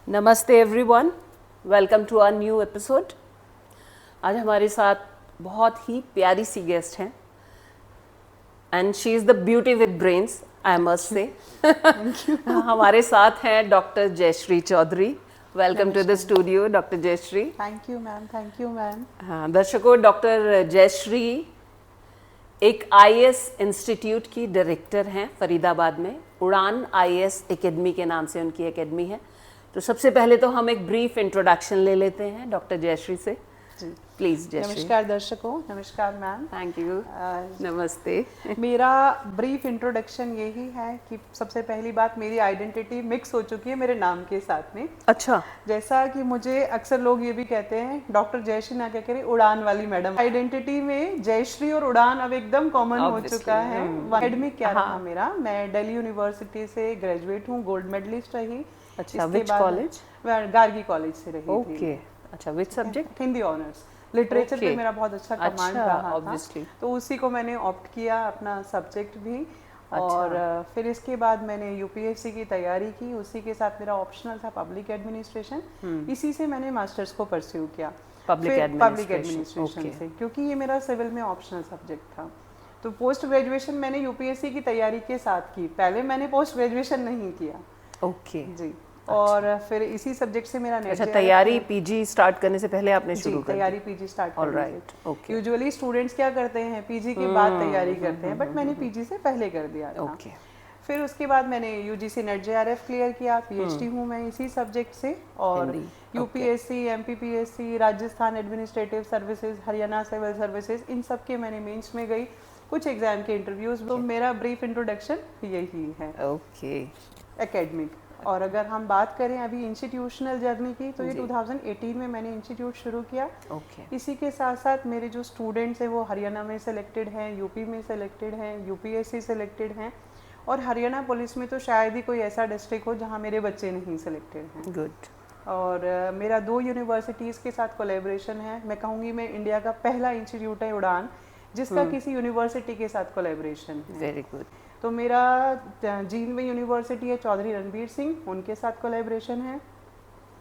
नमस्ते everyone, welcome to our new episode. आज हमारे साथ बहुत ही प्यारी सी गेस्ट हैं and she is the beauty with brains, I must say. हमारे साथ हैं doctor Jayshree Chaudhary. Welcome to the studio doctor Jayshree. Thank you ma'am, thank you ma'am. हाँ दर्शकों, डॉक्टर जयश्री एक आईएएस इंस्टीट्यूट की डायरेक्टर हैं फरीदाबाद में। उड़ान आईएएस एकेडमी के नाम से उनकी एकेडमी है। तो सबसे पहले तो हम एक ब्रीफ इंट्रोडक्शन ले लेते हैं डॉक्टर जयश्री से। जी प्लीज जयश्री। नमस्कार दर्शकों, नमस्कार मैम। Thank you. नमस्ते। मेरा ब्रीफ इंट्रोडक्शन यही है कि सबसे पहली बात, मेरी आइडेंटिटी मिक्स हो चुकी है मेरे नाम के साथ में। अच्छा। जैसा कि मुझे अक्सर लोग ये भी कहते हैं डॉक्टर जयश्री ना कह उड़ान वाली मैडम। आइडेंटिटी में जयश्री और उड़ान अब एकदम कॉमन हो चुका है। एकेडमिक क्या रहा मेरा, मैं दिल्ली यूनिवर्सिटी से ग्रेजुएट हूँ, गोल्ड मेडलिस्ट रही। अच्छा, विच कॉलेज? गार्गी कॉलेज से रही थी। ओके, अच्छा, which subject? Hindi honours. Literature पे मेरा बहुत अच्छा कमांड रहा obviously. था, तो उसी को मैंने ऑप्ट किया अपना सब्जेक्ट भी। और फिर इसके बाद मैंने यूपीएससी की तैयारी की, उसी के साथ मेरा ऑप्शनल था पब्लिक एडमिनिस्ट्रेशन। इसी से मैंने मास्टर्स को परस्यू किया पब्लिक एडमिनिस्ट्रेशन से, क्योंकि ये मेरा सिविल में ऑप्शनल सब्जेक्ट था। तो पोस्ट ग्रेजुएशन मैंने यूपीएससी की तैयारी के साथ की, पहले मैंने पोस्ट ग्रेजुएशन नहीं किया। ओके जी। और फिर इसी सब्जेक्ट से मेरा अच्छा, तैयारी पीजी स्टार्ट करने से पहले आपने शुरू कर तैयारी पीजी स्टार्ट करने ऑलराइट। ओके। यूजुअली स्टूडेंट्स क्या करते हैं, पीजी के बाद तैयारी करते हैं, बट मैंने पीजी से पहले कर दिया था। ओके। फिर उसके बाद मैंने यूजीसी नेट जेआरएफ क्लियर किया, पीएचडी हूँ मैं इसी सब्जेक्ट से। और UPSC, MPPSC, Rajasthan administrative services, Haryana civil services, इन सब के मैंने मेंस में गई, कुछ एग्जाम के इंटरव्यूज। तो मेरा ब्रीफ इंट्रोडक्शन यही है। ओके। एकेडमिक। और अगर हम बात करें अभी इंस्टीट्यूशनल जर्नी की, तो ये 2018 में मैंने इंस्टीट्यूट शुरू किया। इसी के साथ साथ मेरे जो स्टूडेंट्स हैं वो हरियाणा में सेलेक्टेड हैं, यूपी में सेलेक्टेड हैं, यूपीएससी सेलेक्टेड हैं, और हरियाणा पुलिस में तो शायद ही कोई ऐसा डिस्ट्रिक्ट हो जहाँ मेरे बच्चे नहीं सेलेक्टेड हैं। गुड। और मेरा 2 यूनिवर्सिटीज़ के साथ कोलेब्रेशन है। मैं कहूँगी मैं इंडिया का पहला इंस्टीट्यूट है उड़ान जिसका किसी यूनिवर्सिटी के साथ कोलेब्रेशन है। Very good. तो मेरा जींद में यूनिवर्सिटी है, चौधरी रणबीर सिंह, उनके साथ कोलैबोरेशन है।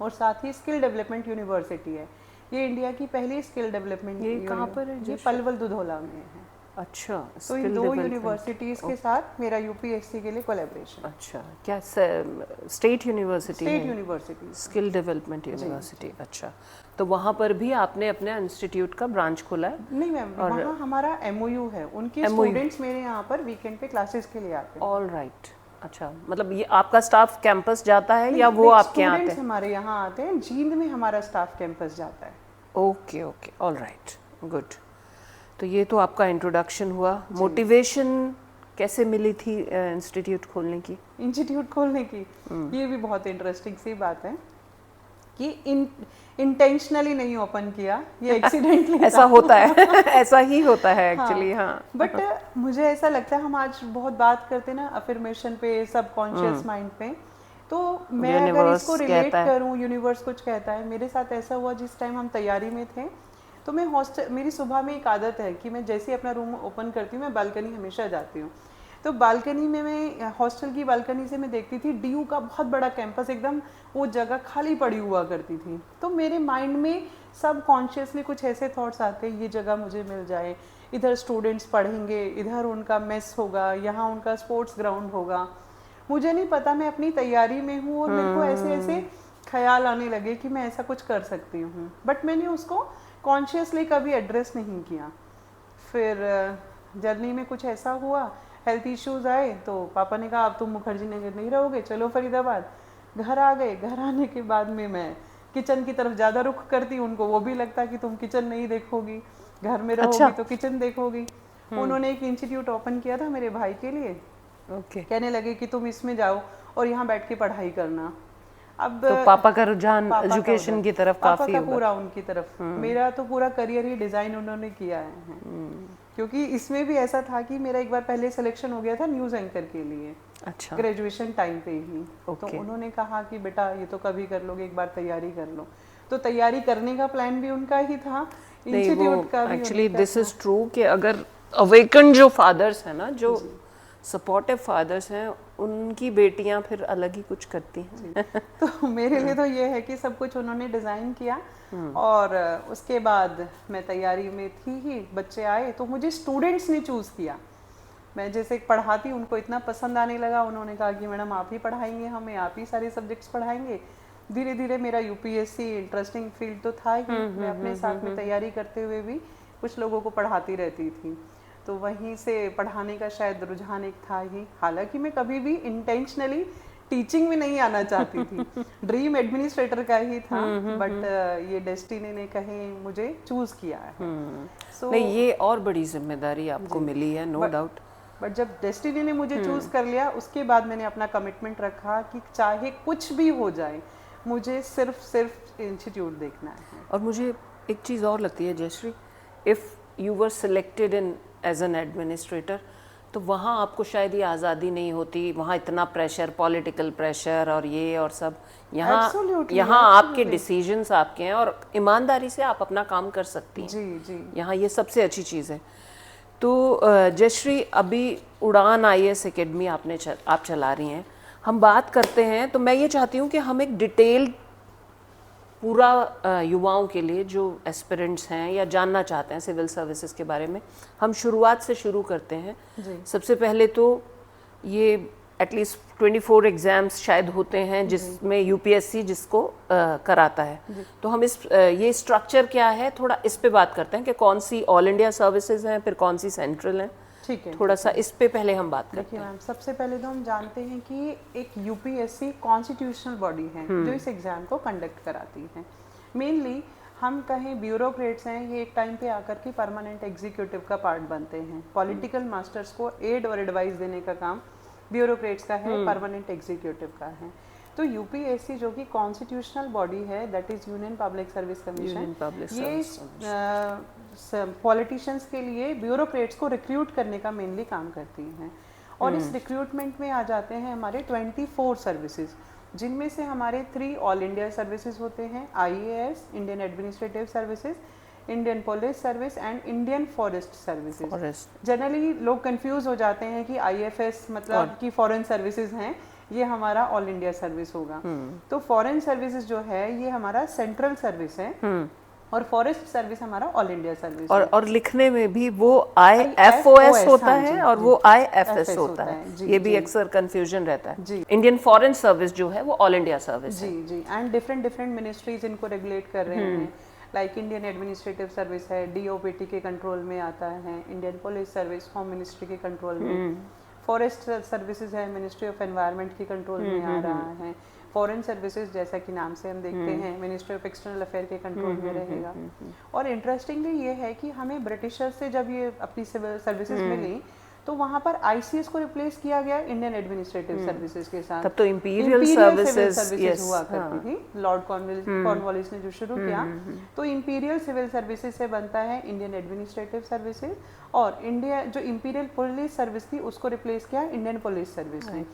और साथ ही स्किल डेवलपमेंट यूनिवर्सिटी है, ये इंडिया की पहली स्किल डेवलपमेंट। ये कहाँ पर है? ये पलवल दुधौला में है। अच्छा। तो इन 2 यूनिवर्सिटीज के साथ मेरा यूपीएससी के लिए कोलैबोरेशन। अच्छा, क्या state university? State university, skill development university. अच्छा, तो वहाँ पर भी आपने अपने इंस्टीट्यूट का ब्रांच खोला है? नहीं मैम, वहाँ हमारा एमओयू है, उनके स्टूडेंट्स मेरे यहाँ पर वीकेंड पे क्लासेस के लिए आते हैं। All right. अच्छा, मतलब ये आपका स्टाफ कैंपस जाता है या वो आपके यहाँ आते हैं? हमारे यहाँ आते हैं, जींद में हमारा स्टाफ कैंपस जाता है। Okay okay, all right, good. तो ये तो आपका इंट्रोडक्शन हुआ। मोटिवेशन कैसे मिली थी इंस्टीट्यूट खोलने की? इंस्टीट्यूट खोलने की ये भी बहुत इंटरेस्टिंग सी बात है कि इंटेंशनली नहीं ओपन किया, ये एक्सीडेंटली ऐसा होता है ऐसा ही होता है एक्चुअली। हाँ, बट मुझे ऐसा लगता है, हम आज बहुत बात करते हैं ना अफर्मेशन पे, सबकॉन्शियस माइंड पे, तो मैं अगर इसको रिलेट करूं, यूनिवर्स कुछ कहता है। मेरे साथ ऐसा हुआ जिस टाइम हम तैयारी में थे, तो मैं हॉस्टल, मेरी सुबह में एक आदत है कि मैं जैसे ही अपना रूम ओपन करती हूँ, मैं बालकनी हमेशा जाती हूँ। तो बालकनी में मैं हॉस्टल की बालकनी से मैं देखती थी डीयू का बहुत बड़ा कैंपस, एकदम वो जगह खाली पड़ी हुआ करती थी। तो मेरे माइंड में सब कॉन्शियसली कुछ ऐसे थॉट्स आते, ये जगह मुझे मिल जाए, इधर स्टूडेंट्स पढ़ेंगे, इधर उनका मेस होगा, यहाँ उनका स्पोर्ट्स ग्राउंड होगा। मुझे नहीं पता, मैं अपनी तैयारी में हूँ और मेरे को ऐसे ऐसे ख्याल आने लगे कि मैं ऐसा कुछ कर सकती हूँ, बट मैंने उसको कॉन्शियसली कभी एड्रेस नहीं किया। फिर जर्नी में कुछ ऐसा हुआ, हेल्थ इश्यूज आए, तो पापा ने कहा अब तुम मुखर्जी नगर नहीं रहोगे, चलो फरीदाबाद। घर आ गए। घर आने के बाद में मैं किचन की तरफ ज़्यादा रुख करती, उनको वो भी लगता कि तुम किचन नहीं देखोगी, घर में रहोगी तो किचन देखोगी। उन्होंने एक इंस्टीट्यूट ओपन किया था मेरे भाई के लिए। कहने लगे कि तुम इसमें जाओ और यहाँ बैठ के पढ़ाई करना। अब तो पापा का रुझान एजुकेशन की तरफ काफी होगा। पूरा उनकी तरफ। मेरा तो पूरा करियर ही डिजाइन उन्होंने किया है, क्योंकि इसमें भी ऐसा था कि मेरा एक बार पहले सिलेक्शन हो गया था न्यूज़ एंकर के लिए। अच्छा। ग्रेजुएशन टाइम पे ही। तो उन्होंने कहा कि बेटा ये तो कभी कर लोगे, एक बार तैयारी कर लो। तो तैयारी करने का प्लान भी उनका ही था, इंस्टीट्यूट का भी। एक्चुअली दिस इज ट्रू कि अगर अवेकन जो फादर्स हैं ना, जो सपोर्टिव फादर्स हैं, उनकी बेटियां फिर अलग ही कुछ करती हैं। तो मेरे लिए तो ये है कि सब कुछ उन्होंने डिज़ाइन किया और उसके बाद मैं तैयारी में थी ही, बच्चे आए तो मुझे स्टूडेंट्स ने चूज़ किया। मैं जैसे पढ़ाती उनको इतना पसंद आने लगा, उन्होंने कहा कि मैडम आप ही पढ़ाएंगे हमें, आप ही सारे सब्जेक्ट्स पढ़ाएंगे। धीरे धीरे मेरा यूपीएससी इंटरेस्टिंग फील्ड तो था ही, मैं अपने साथ में तैयारी करते हुए भी कुछ लोगों को पढ़ाती रहती थी, तो वहीं से पढ़ाने का शायद रुझान एक था ही। हालांकि मैं कभी भी इंटेंशनली टीचिंग में नहीं आना चाहती थी, ड्रीम एडमिनिस्ट्रेटर का ही था, बट ये डेस्टिनी ने कहीं मुझे चूज किया है। नहीं, ये और बड़ी जिम्मेदारी आपको मिली है, नो डाउट। बट जब डेस्टिनी ने मुझे चूज कर लिया, उसके बाद मैंने अपना कमिटमेंट रखा कि चाहे कुछ भी हो जाए, मुझे सिर्फ इंस्टीट्यूट देखना है। और मुझे एक चीज़ और लगती है Jayshree, if you were selected in as an administrator, तो वहाँ आपको शायद ये आज़ादी नहीं होती, वहाँ इतना प्रेशर, पॉलिटिकल प्रेशर और ये और सब। यहाँ आपके डिसीजंस आपके हैं और ईमानदारी से आप अपना काम कर सकती हैं। जी जी, यहाँ ये सबसे अच्छी चीज़ है। तो जयश्री, अभी उड़ान IAS एकेडमी आप चला रही हैं, हम बात करते हैं तो मैं ये चाहती हूँ कि हम एक डिटेल पूरा युवाओं के लिए जो एस्पिरेंट्स हैं या जानना चाहते हैं सिविल सर्विसेज के बारे में, हम शुरुआत से शुरू करते हैं। सबसे पहले तो ये एटलीस्ट 24 एग्ज़ाम्स शायद होते हैं जिसमें यूपीएससी जिसको कराता है। तो हम ये स्ट्रक्चर क्या है, थोड़ा इस पे बात करते हैं कि कौन सी ऑल इंडिया सर्विसेज हैं, फिर कौन सी सेंट्रल हैं। ठीक है, थोड़ा सा इस पे पहले हम बात करते हैं। मैम, सबसे पहले तो हम जानते हैं कि एक यूपीएससी कॉन्स्टिट्यूशनल बॉडी है जो इस एग्ज़ाम को कंडक्ट कराती है। मेनली हम कहें ब्यूरोक्रेट्स हैं, ये एक टाइम पे आकर के परमानेंट एग्जीक्यूटिव का पार्ट बनते हैं। पॉलिटिकल मास्टर्स को एड और एडवाइस देने का काम ब्यूरोक्रेट्स का है, परमानेंट एग्जीक्यूटिव का है। तो यूपीएससी जो कि कॉन्स्टिट्यूशनल बॉडी है, that is union public service commission, ये पॉलिटिशियंस के लिए ब्यूरोक्रेट्स को रिक्रूट करने का मेनली काम करती हैं। और इस रिक्रूटमेंट में आ जाते हैं हमारे 24 सर्विसेज, जिनमें से हमारे 3 ऑल इंडिया सर्विसेज होते हैं, IAS, Indian administrative services, Indian police service and Indian forest services. Generally लोग कंफ्यूज हो जाते हैं कि IFS मतलब कि फॉरेन सर्विसेज हैं, ये हमारा ऑल इंडिया सर्विस होगा। तो फॉरेन सर्विसेज जो है ये हमारा सेंट्रल सर्विस है और फॉरेस्ट सर्विस हमारा ऑल इंडिया सर्विस है। और लिखने में भी वो IFOS होता है और वो IFS होता है, ये भी अक्सर कंफ्यूजन रहता है। इंडियन फॉरेन सर्विस जो है वो ऑल इंडिया सर्विस है। जी, एंड डिफरेंट मिनिस्ट्रीज इनको रेगुलेट कर रहे हैं। लाइक इंडियन एडमिनिस्ट्रेटिव सर्विस है, DOPT के कंट्रोल में आता है। Indian police service home ministry के कंट्रोल में। फॉरेस्ट सर्विसेज है, मिनिस्ट्री ऑफ एनवायरनमेंट के कंट्रोल में आ रहा है। फॉरेन सर्विसेज जैसा कि नाम से हम देखते हैं मिनिस्ट्री ऑफ एक्सटर्नल अफेयर के कंट्रोल में रहेगा। और इंटरेस्टिंगली ये है कि हमें ब्रिटिशर से जब ये अपनी सिविल सर्विसेज मिली तो वहाँ पर ICS को रिप्लेस किया गया इंडियन एडमिनिस्ट्रेटिव सर्विसेज के साथ। तब तो इंपीरियल सर्विसेज हुआ करती थी, लॉर्ड कॉर्नवालिस ने जो शुरू किया। तो इंपीरियल सिविल सर्विसेज से बनता है इंडियन एडमिनिस्ट्रेटिव सर्विसेज, और इंडिया जो इंपीरियल पुलिस सर्विस थी उसको रिप्लेस किया इंडियन पुलिस सर्विस ने।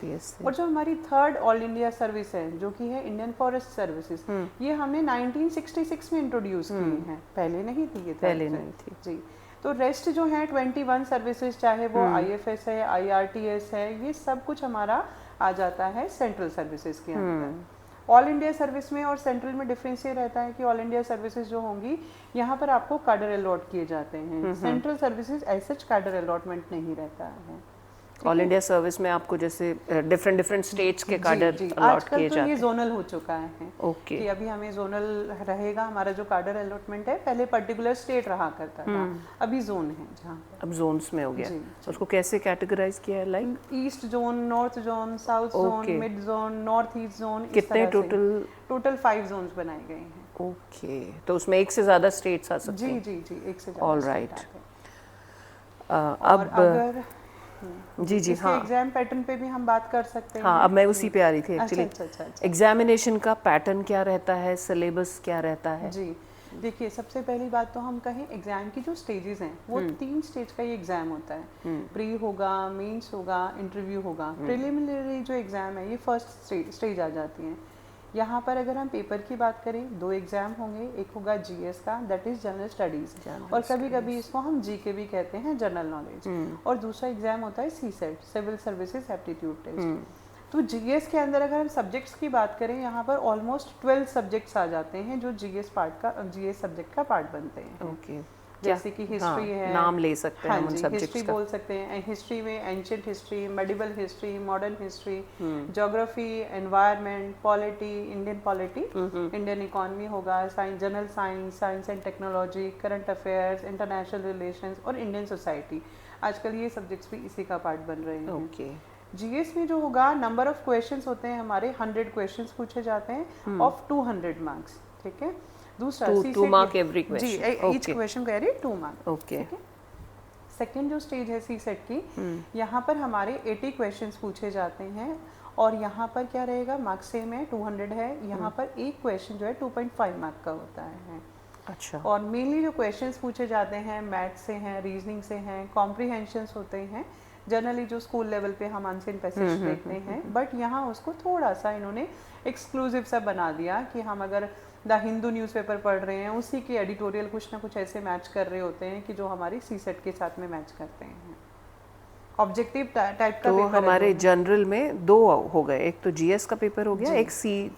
और जो हमारी 3rd ऑल इंडिया सर्विस है जो कि है इंडियन फॉरेस्ट सर्विसेज, ये हमने 1966 में इंट्रोड्यूस की है, पहले नहीं थी ये, पहले नहीं थी जी। तो रेस्ट जो है 21 सर्विसेज, चाहे वो IFS है, IRTS है, ये सब कुछ हमारा आ जाता है सेंट्रल सर्विसेज के अंदर। ऑल इंडिया सर्विस में और सेंट्रल में डिफरेंस ये रहता है कि ऑल इंडिया सर्विसेज जो होंगी यहाँ पर आपको कैडर अलॉट किए जाते हैं। सेंट्रल सर्विसेज ऐसे कैडर अलॉटमेंट नहीं रहता है। ऑल इंडिया सर्विस में आपको जैसे डिफरेंट स्टेट्स के कैडर अलॉट किए जाते हैं। ये जोनल हो चुका है। ओके, कि अभी हमें जोनल रहेगा, हमारा जो कैडर अलॉटमेंट है पहले पर्टिकुलर स्टेट रहा करता था, अभी जोन है जहाँ अब जोन्स में हो गया। उसको कैसे कैटेगराइज किया है? Like east zone, north zone, south zone, mid zone, north east zone. कितने टोटल 5 जोन्स बनाए गए हैं। ओके, तो उसमें एक से ज्यादा स्टेट्स आ सकते हैं? जी, एक से ज्यादा। All right. अब अगर जी हाँ, एग्जाम पैटर्न पे भी हम बात कर सकते हैं। हाँ, अब मैं उसी पे आ रही थी एक्चुअली। अच्छा। एग्जामिनेशन का पैटर्न क्या रहता है, सिलेबस क्या रहता है? जी, देखिए सबसे पहली बात तो हम कहें एग्जाम की जो स्टेजेस हैं वो 3 स्टेज का ये एग्जाम होता है। प्री होगा, मेंस होगा, इंटरव्यू होगा। प्रिलिमिनरी जो एग्जाम है ये फर्स्ट स्टेज आ जाती है। यहाँ पर अगर हम पेपर की बात करें, 2 एग्जाम होंगे, एक होगा जीएस का, दैट इज जनरल स्टडीज, और कभी कभी इसको हम जीके भी कहते हैं, जनरल नॉलेज, और दूसरा एग्जाम होता है CSAT, civil services aptitude test. तो जीएस के अंदर अगर हम सब्जेक्ट्स की बात करें, यहाँ पर ऑलमोस्ट 12 सब्जेक्ट्स आ जाते हैं जो जीएस सब्जेक्ट का पार्ट बनते हैं। ओके, जैसे कि हिस्ट्री है, नाम ले सकते हैं हम उन सब्जेक्ट्स हिस्ट्री का। बोल सकते हैं, हिस्ट्री में ancient history, medieval history, modern history, geography, environment, polity, Indian economy होगा, science, general science, science and technology, current affairs, international relations और इंडियन सोसाइटी। आजकल ये सब्जेक्ट्स भी इसी का पार्ट बन रहे हैं। ओके, जीएस में जो होगा, नंबर ऑफ क्वेश्चंस होते हैं हमारे, 100 क्वेश्चंस पूछे जाते हैं ऑफ 200 मार्क्स, ठीक है। दूसरा 2 मार्क एवरी क्वेश्चन, जी, each question carry 2 mark, okay. Second जो स्टेज है सीसेट की, यहाँ पर हमारे 80 क्वेश्चंस पूछे जाते हैं, और यहाँ पर क्या रहेगा, मार्क्स सेम है, 200 है, यहाँ पर एक क्वेश्चन जो है 2.5 मार्क का होता है। अच्छा, और मेनली जो क्वेश्चंस पूछे जाते हैं मैथ से हैं, रीजनिंग से हैं, कॉम्प्रीहेंशंस होते हैं, जनरली जो स्कूल लेवल पे हम अनसीन पैसेज देखते हैं, बट यहाँ उसको थोड़ा सा इन्होंने एक्सक्लूसिव सा बना दिया कि हम अगर द हिंदू न्यूज़पेपर पढ़ रहे हैं, उसी के एडिटोरियल कुछ ना कुछ ऐसे मैच कर रहे होते हैं कि जो हमारी सीसेट के साथ में मैच करते हैं। ऑब्जेक्टिव टाइप का तो पेपर हमारे जनरल में 2 हो गए, एक तो जीएस का पेपर हो गया, एक सी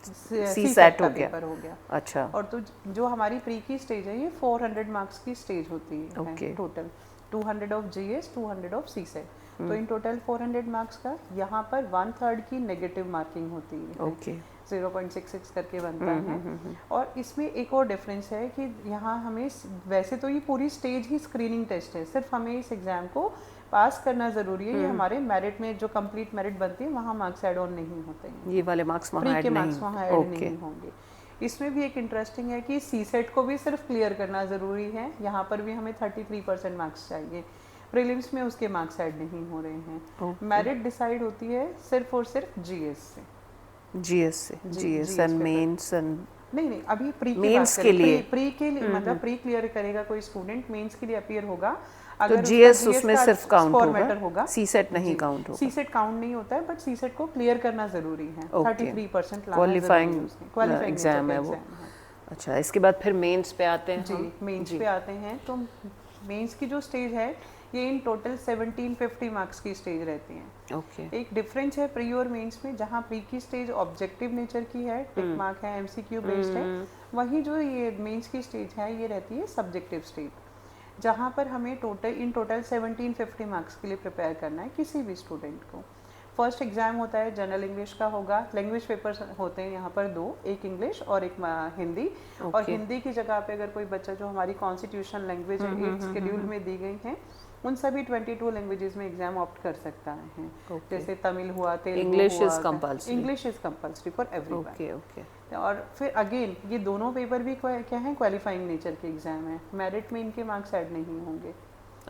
सेट हो गया। अच्छा, और तो जो हमारी प्री की स्टेज है, ये 400 मार्क्स की स्टेज होती है। Okay. Total 200 of GS, 200 of CSAT, तो इन टोटल 400 मार्क्स का यहाँ पर 1/3 की नेगेटिव मार्किंग होती है। ओके, 0.66 करके बनता है। और इसमें एक और डिफरेंस है कि यहाँ हमें, वैसे तो ये पूरी स्टेज ही स्क्रीनिंग टेस्ट है, सिर्फ हमें इस एग्जाम को पास करना जरूरी है। ये हमारे मेरिट में जो कंप्लीट मेरिट बनती है, वहाँ मार्क्स ऐड ऑन नहीं होते हैं, ये वाले मार्क्स वहाँ ऐड नहीं होंगे। इसमें भी एक इंटरेस्टिंग है कि सीसेट को भी सिर्फ क्लियर करना ज़रूरी है, यहाँ पर भी हमें 33% मार्क्स चाहिए, प्रीलिम्स में उसके मार्क्स ऐड नहीं हो रहे हैं। मेरिट डिसाइड होती है सिर्फ और सिर्फ जीएस से, जीएस एंड मेंस एंड नहीं, अभी प्री मेंस के लिए, प्री के लिए मतलब प्री क्लियर करेगा कोई स्टूडेंट, मेंस के लिए अपीयर होगा, तो अगर जीएस उसमें सिर्फ काउंट होगा, सीसेट नहीं काउंट होगा। सीसेट काउंट नहीं होता है, बट सीसेट को क्लियर करना जरूरी है। 33% क्वालिफाइंग एग्जाम है वो। अच्छा, इसके बाद फिर मेंस पे आते हैं। जी, मेंस पे आते हैं। तो मेंस की जो स्टेज है, ये इन टोटल 1750 मार्क्स की स्टेज रहती है। ओके, एक डिफरेंस है प्री और मेंस में, जहाँ प्री की स्टेज ऑब्जेक्टिव नेचर की है, टिक मार्क है, एमसीक्यू बेस्ड है, वहीं जो ये मेंस की स्टेज है, ये रहती है सब्जेक्टिव स्टेज, जहाँ पर हमें इन टोटल 1750 मार्क्स के लिए प्रिपेयर करना है किसी भी स्टूडेंट को। फर्स्ट एग्जाम होता है जनरल इंग्लिश का होगा, लैंग्वेज पेपर्स होते हैं यहाँ पर 2, एक इंग्लिश और एक हिंदी। और हिंदी की जगह पे अगर कोई बच्चा, जो हमारी कॉन्स्टिट्यूशनल लैंग्वेज है 8th शेड्यूल में दी गई है, उन सभी 22 लैंग्वेजेस में एग्जाम ऑप्ट कर सकता है। जैसे तमिल हुआ, तेलुगु हुआ, English is compulsory for everyone. और फिर अगेन ये दोनों पेपर भी क्या है, क्वालिफाइंग नेचर के एग्जाम है, मेरिट में इनके मार्क्स ऐड नहीं होंगे।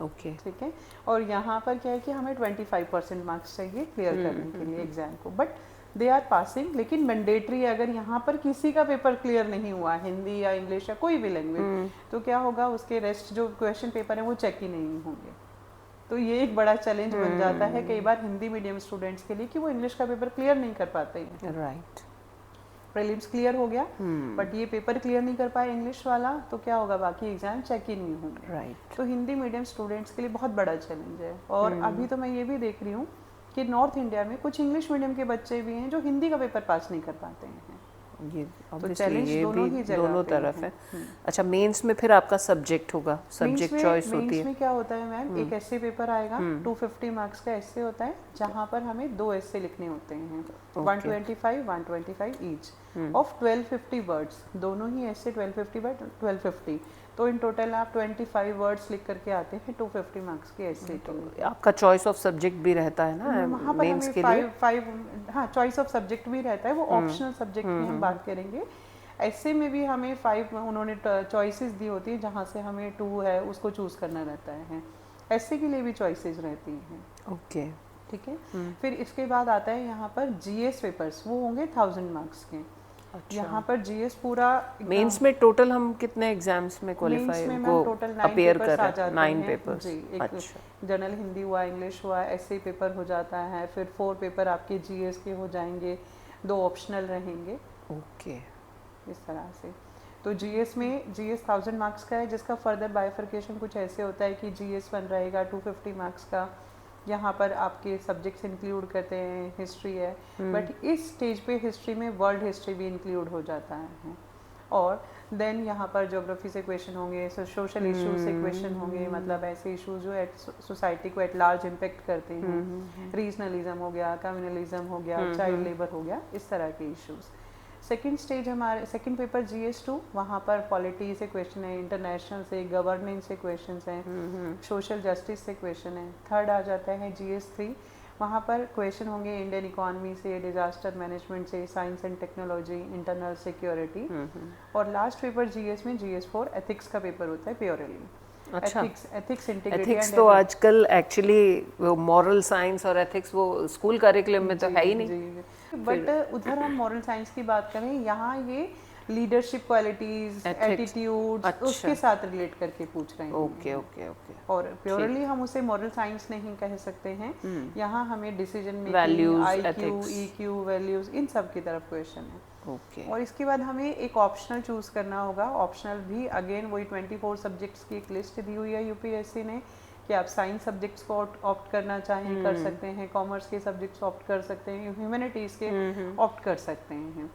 ओके, ठीक है। और यहाँ पर क्या है कि हमें 25% मार्क्स चाहिए क्लियर करने के लिए एग्जाम को, बट दे आर पासिंग। लेकिन मैंडेटरी है, अगर यहाँ पर किसी का पेपर क्लियर नहीं हुआ, हिंदी या इंग्लिश या कोई भी लैंग्वेज, तो क्या होगा, उसके रेस्ट जो क्वेश्चन पेपर है वो चेक ही नहीं होंगे। तो ये एक बड़ा चैलेंज बन जाता है कई बार हिंदी मीडियम स्टूडेंट्स के लिए कि वो इंग्लिश का पेपर क्लियर नहीं कर पाते हैं। राइट, प्रीलिम्स क्लियर हो गया, बट ये पेपर क्लियर नहीं कर पाए इंग्लिश वाला, तो क्या होगा, बाकी एग्जाम चेक ही नहीं होंगे। राइट, तो हिंदी मीडियम स्टूडेंट्स के लिए बहुत बड़ा चैलेंज है। और अभी तो मैं ये भी देख रही हूँ कि नॉर्थ इंडिया में कुछ इंग्लिश मीडियम के बच्चे भी हैं जो हिंदी का पेपर पास नहीं कर पाते हैं। ये तो चैलेंज दोनों तरफ है। अच्छा, मेंस में फिर आपका सब्जेक्ट होगा, सब्जेक्ट चॉइस होती है। मेंस में क्या होता है मैम, एक एस्से पेपर आएगा, 250 मार्क्स का एस्से होता है, जहाँ पर हमें 2 एस्से लिखने होते हैं, 125 ईच ऑफ 1250 वर्ड्स, दोनों ही एस्से 1250 बाय 1250। तो इन टोटल आप 25 वर्ड्स लिख करके आते हैं 250 मार्क्स के एस्से के लिए। आपका चॉइस ऑफ सब्जेक्ट भी रहता है ना वहाँ पर मेंस हमें के लिए? 5 चॉइस ऑफ सब्जेक्ट भी रहता है, वो ऑप्शनल सब्जेक्ट की हम बात करेंगे। ऐसे में भी हमें 5 उन्होंने चॉइसेस दी होती है, जहाँ से हमें 2 है उसको चूज करना रहता है। ऐसे के लिए भी चॉइसेस रहती हैं। ओके, ठीक है। फिर इसके बाद आता है यहाँ पर जीएस पेपर्स, वो होंगे 1000 मार्क्स के। अच्छा। यहाँ पर जीएस पूरा मेंस में टोटल हम कितने एग्जाम्स में क्वालिफाई को अपीयर कर रहे हैं? 9 पेपर्स। अच्छा, जनरल हिंदी हुआ, इंग्लिश हुआ, ऐसे पेपर हो जाता है। फिर 4 पेपर आपके जीएस के हो जाएंगे, 2 ऑप्शनल रहेंगे। ओके, इस तरह से। तो जीएस में जीएस 1000 मार्क्स का है, जिसका फर्दर बाइफर्केशन कुछ ऐसे होता है कि जीएस 1 रहेगा 250 मार्क्स का, यहाँ पर आपके सब्जेक्ट्स इंक्लूड करते हैं, हिस्ट्री है, बट इस स्टेज पे हिस्ट्री में वर्ल्ड हिस्ट्री भी इंक्लूड हो जाता है। और देन यहाँ पर ज्योग्राफी से क्वेश्चन होंगे, सोशल इश्यूज से क्वेश्चन होंगे, मतलब ऐसे इश्यूज जो सोसाइटी को एट लार्ज इम्पेक्ट करते हैं, रीजनलिज्म हो गया, कम्युनलिज्म हो गया, चाइल्ड लेबर हो गया, इस तरह के इश्यूज। सेकंड स्टेज हमारे सेकंड पेपर जीएस 2, वहाँ पर पॉलिटी से क्वेश्चन है, इंटरनेशनल से, गवर्नेंस से क्वेश्चन हैं, सोशल जस्टिस से क्वेश्चन है। थर्ड आ जाता है जीएस 3, वहाँ पर क्वेश्चन होंगे इंडियन इकोनॉमी से, डिजास्टर मैनेजमेंट से, science and technology, internal security. और लास्ट पेपर जीएस में जीएस 4 एथिक्स का पेपर होता है प्योरली। अच्छा, एथिक्स इंटीग्रिटी एथिक्स तो आजकल एक्चुअली वो मॉरल साइंस और एथिक्स वो स्कूल करिकुलम में तो है ही नहीं। बट उधर हम मॉरल साइंस की बात करें, यहाँ ये लीडरशिप क्वालिटीज, एटीट्यूड, उसके साथ रिलेट करके पूछ रहे हैं। Okay okay okay. और प्योरली हम उसे मॉरल साइंस नहीं कह सकते हैं, यहाँ हमें decision making, values, IQ, EQ, values, इन सब की तरफ क्वेश्चन है। ओके। और इसके बाद हमें एक ऑप्शनल चूज करना होगा। ऑप्शनल भी अगेन वही 24 सब्जेक्ट्स की एक लिस्ट दी हुई है यूपीएससी ने, कि आप साइंस सब्जेक्ट्स को ऑप्ट करना चाहें कर सकते हैं, कॉमर्स के सब्जेक्ट्स ऑप्ट कर सकते हैं, ह्यूमैनिटीज़ के ऑप्ट कर सकते हैं।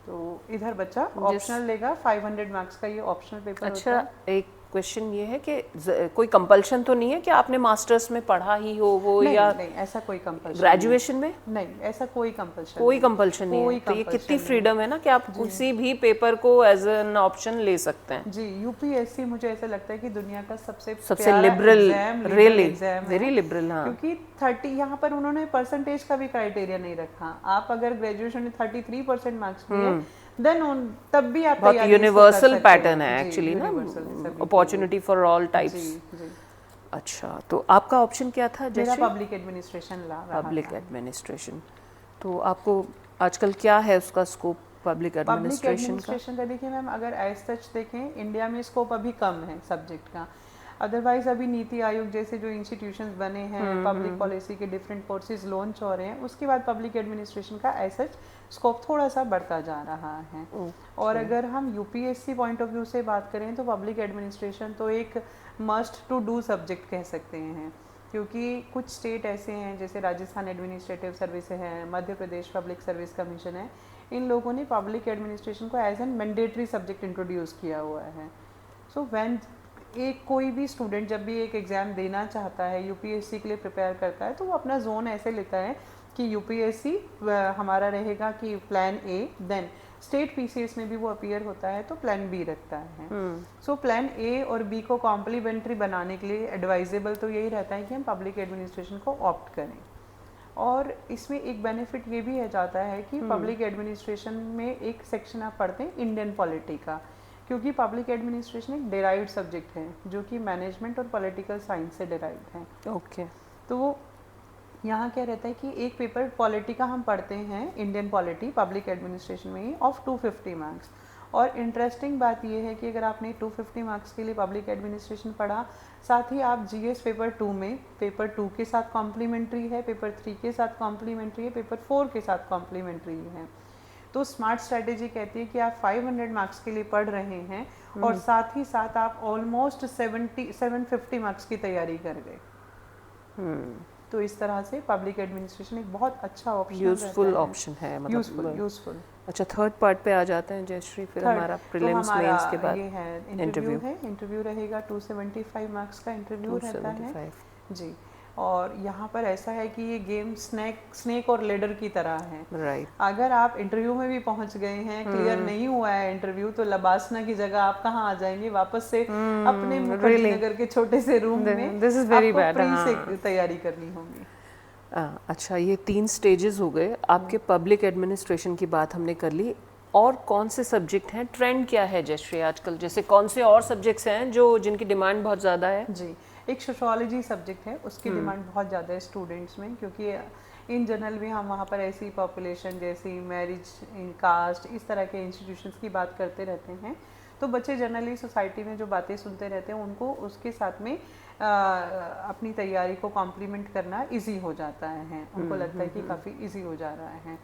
तो इधर बच्चा ऑप्शनल लेगा, 500 मार्क्स का ये ऑप्शनल पेपर होता है। अच्छा, एक क्वेश्चन ये है कि कोई कंपल्शन तो नहीं है कि आपने मास्टर्स में पढ़ा ही हो वो, या नहीं ऐसा कोई कंपल्शन, ग्रेजुएशन में नहीं ऐसा कोई कंपल्शन, कोई कंपल्शन नहीं है। तो ये कितनी फ्रीडम है ना कि आप किसी भी पेपर को एज एन ऑप्शन ले सकते हैं। जी, यूपीएससी मुझे ऐसा लगता है कि दुनिया का सबसे लिबरल, रियली वेरी लिबरल। हाँ, क्योंकि 30 यहाँ पर उन्होंने परसेंटेज का भी क्राइटेरिया नहीं रखा। आप अगर ग्रेजुएशन में 33% मार्क्स लिए, देन तब भी आप बहुत यूनिवर्सल पैटर्न है एक्चुअली ना, अपॉर्चुनिटी फॉर ऑल टाइप्स। अच्छा, तो आपका ऑप्शन क्या था? मेरा पब्लिक एडमिनिस्ट्रेशन रहा। Public administration. तो आपको आजकल क्या है उसका स्कोप पब्लिक एडमिनिस्ट्रेशन का? देखिए मैम, अगर एज सच देखें इंडिया में स्कोप अभी कम है सब्जेक्ट का। अदरवाइज अभी नीति आयोग जैसे जो इंस्टीट्यूशंस बने हैं, पब्लिक पॉलिसी के डिफरेंट कोर्सेज लॉन्च हो रहे हैं, उसके बाद पब्लिक एडमिनिस्ट्रेशन का एज सच स्कोप थोड़ा सा बढ़ता जा रहा है। और अगर हम यूपीएससी पॉइंट ऑफ व्यू से बात करें तो पब्लिक एडमिनिस्ट्रेशन तो एक मस्ट टू डू सब्जेक्ट कह सकते हैं, क्योंकि कुछ स्टेट ऐसे हैं जैसे राजस्थान एडमिनिस्ट्रेटिव सर्विस है, Madhya Pradesh public service commission है, इन लोगों ने पब्लिक एडमिनिस्ट्रेशन को as an mandatory subject introduce किया हुआ है। सो व्हेन एक कोई भी स्टूडेंट जब भी एक एग्ज़ाम देना चाहता है, यूपीएससी के लिए प्रिपेयर करता है, तो वो अपना जोन ऐसे लेता है कि यूपीएससी हमारा रहेगा कि plan A, then state PCS में भी वो अपीयर होता है तो प्लान बी रखता है। सो प्लान ए और बी को कॉम्प्लीमेंट्री बनाने के लिए एडवाइजेबल तो यही रहता है कि हम पब्लिक एडमिनिस्ट्रेशन को ऑप्ट करें। और इसमें एक बेनिफिट ये भी है जाता है कि पब्लिक एडमिनिस्ट्रेशन में एक सेक्शन आप पढ़ते हैं इंडियन पॉलिटी का, क्योंकि पब्लिक एडमिनिस्ट्रेशन एक डिराइव्ड सब्जेक्ट है जो कि मैनेजमेंट और पॉलिटिकल साइंस से डिराइव्ड है। ओके। तो यहाँ क्या रहता है कि एक पेपर पॉलिटी का हम पढ़ते हैं, इंडियन पॉलिटी पब्लिक एडमिनिस्ट्रेशन में ही, ऑफ 250 मार्क्स। और इंटरेस्टिंग बात यह है कि अगर आपने 250 मार्क्स के लिए पब्लिक एडमिनिस्ट्रेशन पढ़ा, साथ ही आप जीएस पेपर 2 में पेपर 2 के साथ कॉम्प्लीमेंट्री है, पेपर 3 के साथ कॉम्प्लीमेंट्री है, पेपर 4 के साथ कॉम्प्लीमेंट्री है। तो स्मार्ट स्ट्रैटेजी कहती है कि आप 500 मार्क्स के लिए पढ़ रहे हैं और साथ ही साथ आप ऑलमोस्ट 750 मार्क्स की तैयारी कर गए। तो इस तरह से पब्लिक एडमिनिस्ट्रेशन एक बहुत अच्छा ऑप्शन, यूजफुल ऑप्शन है, मतलब यूजफुल। अच्छा, थर्ड पार्ट पे आ जाते हैं जयश्री, फिर हमारा प्रीलिम्स मेंस के बाद ये है इंटरव्यू रहेगा। 275 मार्क्स का इंटरव्यू रहता है जी। और यहाँ पर ऐसा है कि ये गेम स्नेक और लेडर की तरह है। राइट। अगर आप इंटरव्यू में भी पहुंच गए हैं, क्लियर नहीं हुआ है इंटरव्यू, तो लबासना की जगह आप कहाँ आ जाएंगे? वापस से अपने मुखर्जी नगर के छोटे से रूम में दिस इज वेरी बैड से तैयारी करनी होगी। अच्छा, ये 3 स्टेजेस हो गए आपके। पब्लिक एडमिनिस्ट्रेशन की बात हमने कर ली, और कौन से सब्जेक्ट हैं? ट्रेंड क्या है जयश्री आजकल? जैसे कौन से और सब्जेक्ट्स हैं जो जिनकी डिमांड बहुत ज़्यादा है? जी, एक सोशियोलॉजी सब्जेक्ट है, उसकी डिमांड बहुत ज़्यादा है स्टूडेंट्स में, क्योंकि इन जनरल भी हम वहाँ पर ऐसी पॉपुलेशन जैसी मैरिज, इन कास्ट, इस तरह के इंस्टीट्यूशंस की बात करते रहते हैं। तो बच्चे जनरली सोसाइटी में जो बातें सुनते रहते हैं, उनको उसके साथ में अपनी तैयारी को कॉम्प्लीमेंट करना इजी हो जाता है, उनको लगता है कि काफ़ी इजी हो जा रहा है।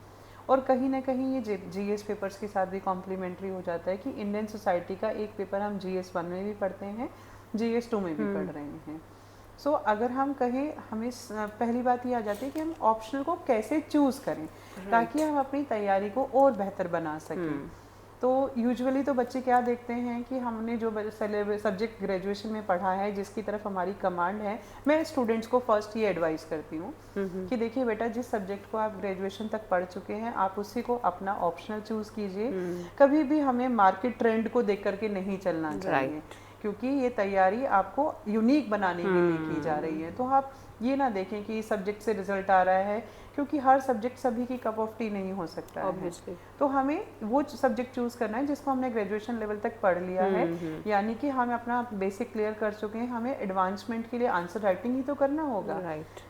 और कहीं ना कहीं ये जीएस पेपर्स के साथ भी कॉम्प्लीमेंट्री हो जाता है कि इंडियन सोसाइटी का एक पेपर हम जीएस 1 में भी पढ़ते हैं, जीएस 2 में भी पढ़ रहे हैं। सो अगर हम कहें, हमें पहली बात ये आ जाती है कि हम ऑप्शनल को कैसे चूज़ करें ताकि हम अपनी तैयारी को और बेहतर बना सकें। तो यूजुअली तो बच्चे क्या देखते हैं कि हमने जो सब्जेक्ट ग्रेजुएशन में पढ़ा है, जिसकी तरफ हमारी कमांड है, मैं स्टूडेंट्स को फर्स्ट ये एडवाइस करती हूँ कि देखिए बेटा, जिस सब्जेक्ट को आप ग्रेजुएशन तक पढ़ चुके हैं आप उसी को अपना ऑप्शनल चूज़ कीजिए। कभी भी हमें मार्केट ट्रेंड को देख करके नहीं चलना चाहिए, क्योंकि ये तैयारी आपको यूनिक बनाने के लिए की जा रही है। तो आप ये ना देखें कि सब्जेक्ट से रिजल्ट आ रहा है, क्योंकि हर सब्जेक्ट सभी की कप ऑफ टी नहीं हो सकता है। तो हमें वो सब्जेक्ट चूज करना है जिसको हमने ग्रेजुएशन लेवल तक पढ़ लिया है, यानी कि हम अपना बेसिक क्लियर कर चुके हैं, हमें एडवांसमेंट के लिए आंसर राइटिंग ही तो करना होगा।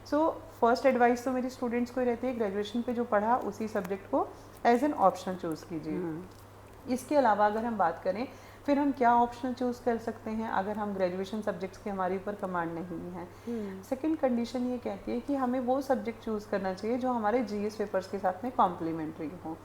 सो फर्स्ट एडवाइस तो मेरी स्टूडेंट्स को ही रहती है, ग्रेजुएशन पे जो पढ़ा उसी सब्जेक्ट को एज एन ऑप्शनल चूज कीजिए। इसके अलावा अगर हम बात करें फिर हम क्या ऑप्शनल चूज कर सकते हैं अगर हम ग्रेजुएशन सब्जेक्ट्स की हमारे ऊपर कमांड नहीं है। सेकंड कंडीशन ये कहती है कि हमें वो सब्जेक्ट चूज करना चाहिए जो हमारे जीएस पेपर्स के साथ में कॉम्प्लीमेंट्री हो।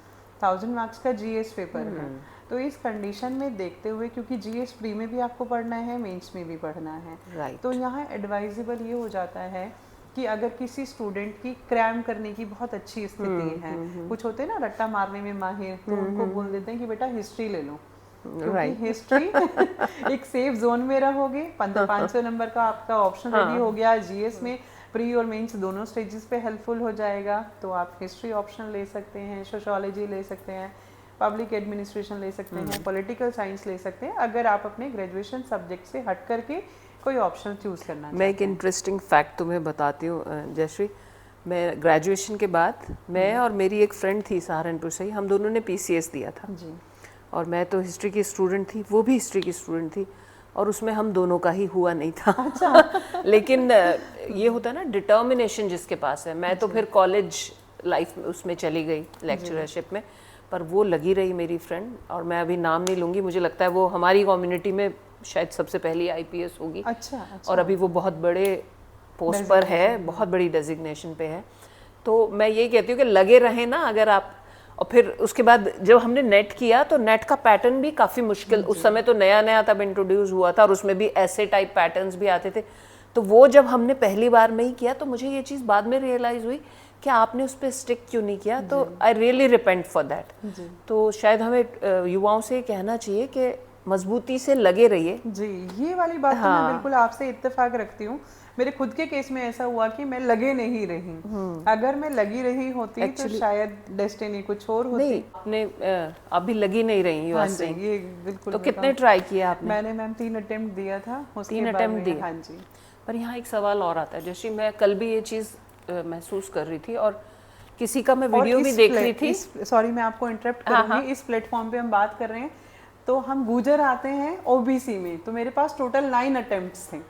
1000 मार्क्स का जीएस पेपर है, तो इस कंडीशन में देखते हुए, क्योंकि जीएस प्री में भी आपको पढ़ना है, मेंस में भी पढ़ना है, तो यहाँ एडवाइजेबल ये हो जाता है कि अगर किसी स्टूडेंट की क्रैम करने की बहुत अच्छी स्थिति है, कुछ होते हैं ना रट्टा मारने में माहिर, तो उनको बोल देते हैं कि बेटा हिस्ट्री ले लो, क्योंकि हिस्ट्री एक सेफ जोन में रहोगे। 500 नंबर का आपका ऑप्शन रेडी हो गया, जीएस में प्री और मेंस दोनों स्टेजेस पे हेल्पफुल हो जाएगा। तो आप हिस्ट्री ऑप्शन ले सकते हैं, सोशियोलॉजी ले सकते हैं, पब्लिक एडमिनिस्ट्रेशन ले सकते हैं, पॉलिटिकल साइंस ले सकते हैं, अगर आप अपने ग्रेजुएशन सब्जेक्ट से हट करके कोई ऑप्शन चूज करना चाहते हैं। मैं एक इंटरेस्टिंग फैक्ट तुम्हें बताती हूँ जयश्री। मैं ग्रेजुएशन के बाद, मैं और मेरी एक फ्रेंड थी सहारनपुर से ही, हम दोनों ने पीसीएस दिया था जी। और मैं तो हिस्ट्री की स्टूडेंट थी, वो भी हिस्ट्री की स्टूडेंट थी, और उसमें हम दोनों का ही हुआ नहीं था। अच्छा। लेकिन ये होता है ना डिटर्मिनेशन जिसके पास है। मैं तो फिर कॉलेज लाइफ में उसमें चली गई लेक्चरशिप में, पर वो लगी रही मेरी फ्रेंड, और मैं अभी नाम नहीं लूँगी, मुझे लगता है वो हमारी कम्युनिटी में शायद सबसे पहली आईपीएस होगी। अच्छा। और अभी वो बहुत बड़े पोस्ट पर है, बहुत बड़ी डेजिग्नेशन पे है। तो मैं ये कहती हूँ कि लगे रहें ना अगर आप। और फिर उसके बाद जब हमने नेट किया तो नेट का पैटर्न भी काफ़ी मुश्किल, उस समय तो नया नया तब इंट्रोड्यूस हुआ था, और उसमें भी ऐसे टाइप पैटर्न्स भी आते थे। तो वो जब हमने पहली बार में ही किया तो मुझे ये चीज़ बाद में रियलाइज़ हुई कि आपने उस पर स्टिक क्यों नहीं किया। तो I really repent for that. तो शायद हमें युवाओं से कहना चाहिए कि मजबूती से लगे रहिए जी। ये वाली बात तो मैं बिल्कुल आपसे इत्तेफाक रखती हूँ। मेरे खुद के केस में ऐसा हुआ कि मैं लगे नहीं रही। अगर मैं लगी रही होती तो शायद डेस्टिनी कुछ और होती। नहीं, आपने अभी लगी नहीं रही। हाँ जी, ये बिल्कुल। तो कितने ट्राई किए आपने? मैंने मैम 3 अटेम्प्ट दिया था। 3 अटेम्प्ट दिए? हाँ जी। पर यहाँ एक सवाल और आता है, जैसे मैं कल भी ये चीज़ महसूस कर रही थी, और किसी का मैं वीडियो भी देख रही थी। सॉरी मैं आपको इंटरप्ट करूंगी। इस प्लेटफॉर्म पे हम बात कर रहे हैं, तो हम गुजर आते हैं ओबीसी में, तो मेरे पास टोटल 9 अटेम्प्ट्स थे।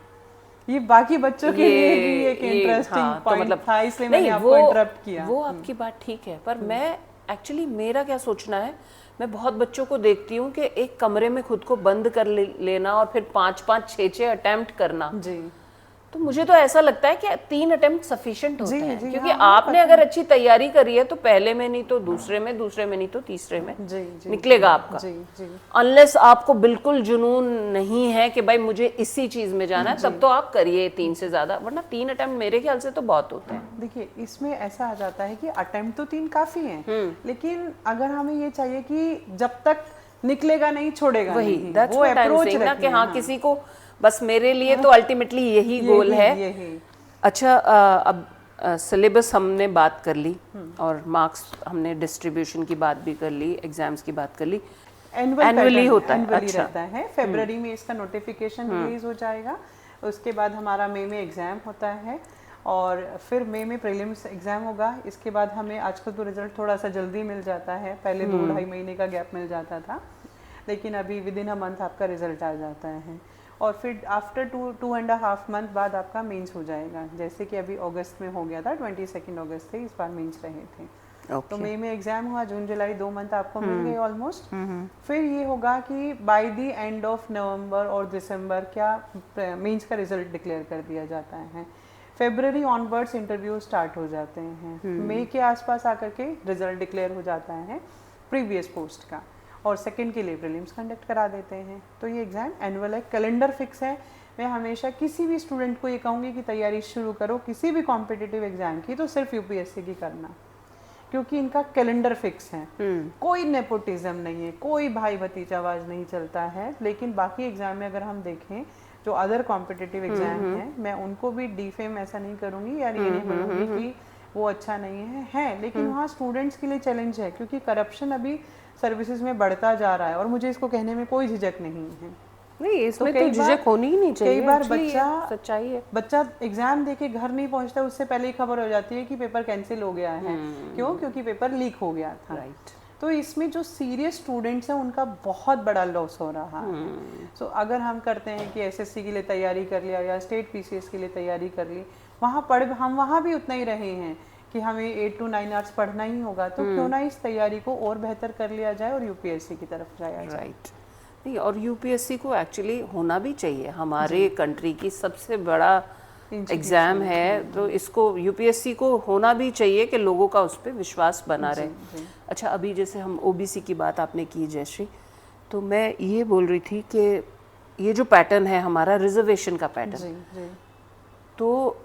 ये बाकी बच्चों के लिए भी एक इंटरेस्टिंग पॉइंट था, इसलिए मैंने आपको इंटरप्ट किया। वो आपकी बात ठीक है, पर मैं एक्चुअली मेरा क्या सोचना है, मैं बहुत बच्चों को देखती हूँ कि एक कमरे में खुद को बंद कर लेना और फिर 5-5, 6-6 अटेम्प्ट करना जी। तो मुझे तो ऐसा लगता है कि 3 अटेम्प्ट सफिशिएंट होते हैं, क्योंकि आपने अगर अच्छी तैयारी करी है तो पहले में नहीं तो दूसरे में, दूसरे में नहीं तो तीसरे में निकलेगा आपका। अनलेस आपको बिल्कुल जुनून नहीं है कि भाई मुझे इसी चीज में जाना है, तब तो आप करिए 3 से ज्यादा, वरना 3 अटेम्प्ट मेरे ख्याल से तो बहुत होते हैं। देखिए इसमें ऐसा आ जाता है कि अटेम्प्ट तो 3 काफी हैं, लेकिन अगर हमें ये चाहिए कि जब तक निकलेगा नहीं छोड़ेगा वही वो अप्रोच ना कि हाँ किसी को बस मेरे लिए तो अल्टीमेटली यही गोल है। अच्छा, अब सिलेबस हमने बात कर ली और मार्क्स हमने डिस्ट्रीब्यूशन की बात भी कर ली, एग्जाम्स की बात कर ली। एनुअली होता है, अच्छा रहता है। फरवरी में इसका नोटिफिकेशन रिलीज हो जाएगा, उसके बाद हमारा मई में एग्जाम होता है, और फिर मई में प्रीलिम्स एग्जाम होगा। इसके बाद हमें आजकल तो रिजल्ट थोड़ा सा जल्दी मिल जाता है, पहले 2-2.5 महीने का गैप मिल जाता था, लेकिन अभी विद इन अ मंथ आपका रिजल्ट आ जाता है। और फिर आफ्टर 2.5 मंथ बाद आपका मेंस हो जाएगा, जैसे कि अभी अगस्त में हो गया था, 22 अगस्त थे इस बार मेंस रहे थे। तो मई में एग्जाम हुआ, जून जुलाई 2 मंथ आपको मिल गए ऑलमोस्ट। फिर ये होगा कि by the end of November और दिसंबर क्या मेंस का रिजल्ट डिक्लेयर कर दिया जाता है। फरवरी ऑनवर्ड्स इंटरव्यू स्टार्ट हो जाते हैं। मई के आसपास आकर के रिजल्ट डिक्लेयर हो जाता है प्रीवियस पोस्ट का, और सेकंड के लिए प्रीलिम्स कंडक्ट करा देते हैं। तो ये एग्ज़ाम एनुअल है, कैलेंडर फिक्स है। मैं हमेशा किसी भी स्टूडेंट को ये कहूँगी कि तैयारी शुरू करो किसी भी कॉम्पिटिटिव एग्जाम की, तो सिर्फ यूपीएससी की करना, क्योंकि इनका कैलेंडर फिक्स है। कोई नेपोटिज्म नहीं है, कोई भाई भतीजावाज नहीं चलता है। लेकिन बाकी एग्जाम में अगर हम देखें जो अदर कॉम्पिटिटिव एग्जाम हैं, मैं उनको भी डिफेम ऐसा नहीं करूँगी यार, ये नहीं बोलूँगी कि वो अच्छा नहीं है लेकिन वहाँ स्टूडेंट्स के लिए चैलेंज है, क्योंकि करप्शन अभी सर्विसेज में बढ़ता जा रहा है, और मुझे इसको कहने में कोई झिझक नहीं है। नहीं, इसमें तो झिझक होनी ही नहीं चाहिए। कई बार सच्चाई है, बच्चा एग्जाम देके घर नहीं पहुंचता, उससे पहले ही खबर हो जाती है कि पेपर कैंसिल हो गया है। क्यों? क्योंकि पेपर लीक हो गया था। राइट। तो इसमें जो सीरियस स्टूडेंट्स हैं उनका बहुत बड़ा लॉस हो रहा है। सो अगर हम करते हैं कि एसएससी के लिए तैयारी कर लिया या स्टेट पीसीएस के लिए तैयारी कर ली, हम वहाँ भी उतना ही रहे हैं कि हमें 8 to 9 आवर्स पढ़ना ही होगा, तो क्यों ना इस तैयारी को और बेहतर कर लिया जाए और यूपीएससी की तरफ जाया जाए। राइट। नहीं, और यूपीएससी को एक्चुअली होना भी चाहिए, हमारे कंट्री की सबसे बड़ा एग्जाम है, तो इसको यूपीएससी को होना भी चाहिए कि लोगों का उस पर विश्वास बना रहे। अच्छा, अभी जैसे हम ओबीसी की बात आपने की जयश्री, तो मैं ये बोल रही थी कि ये जो पैटर्न है हमारा रिजर्वेशन का पैटर्न, तो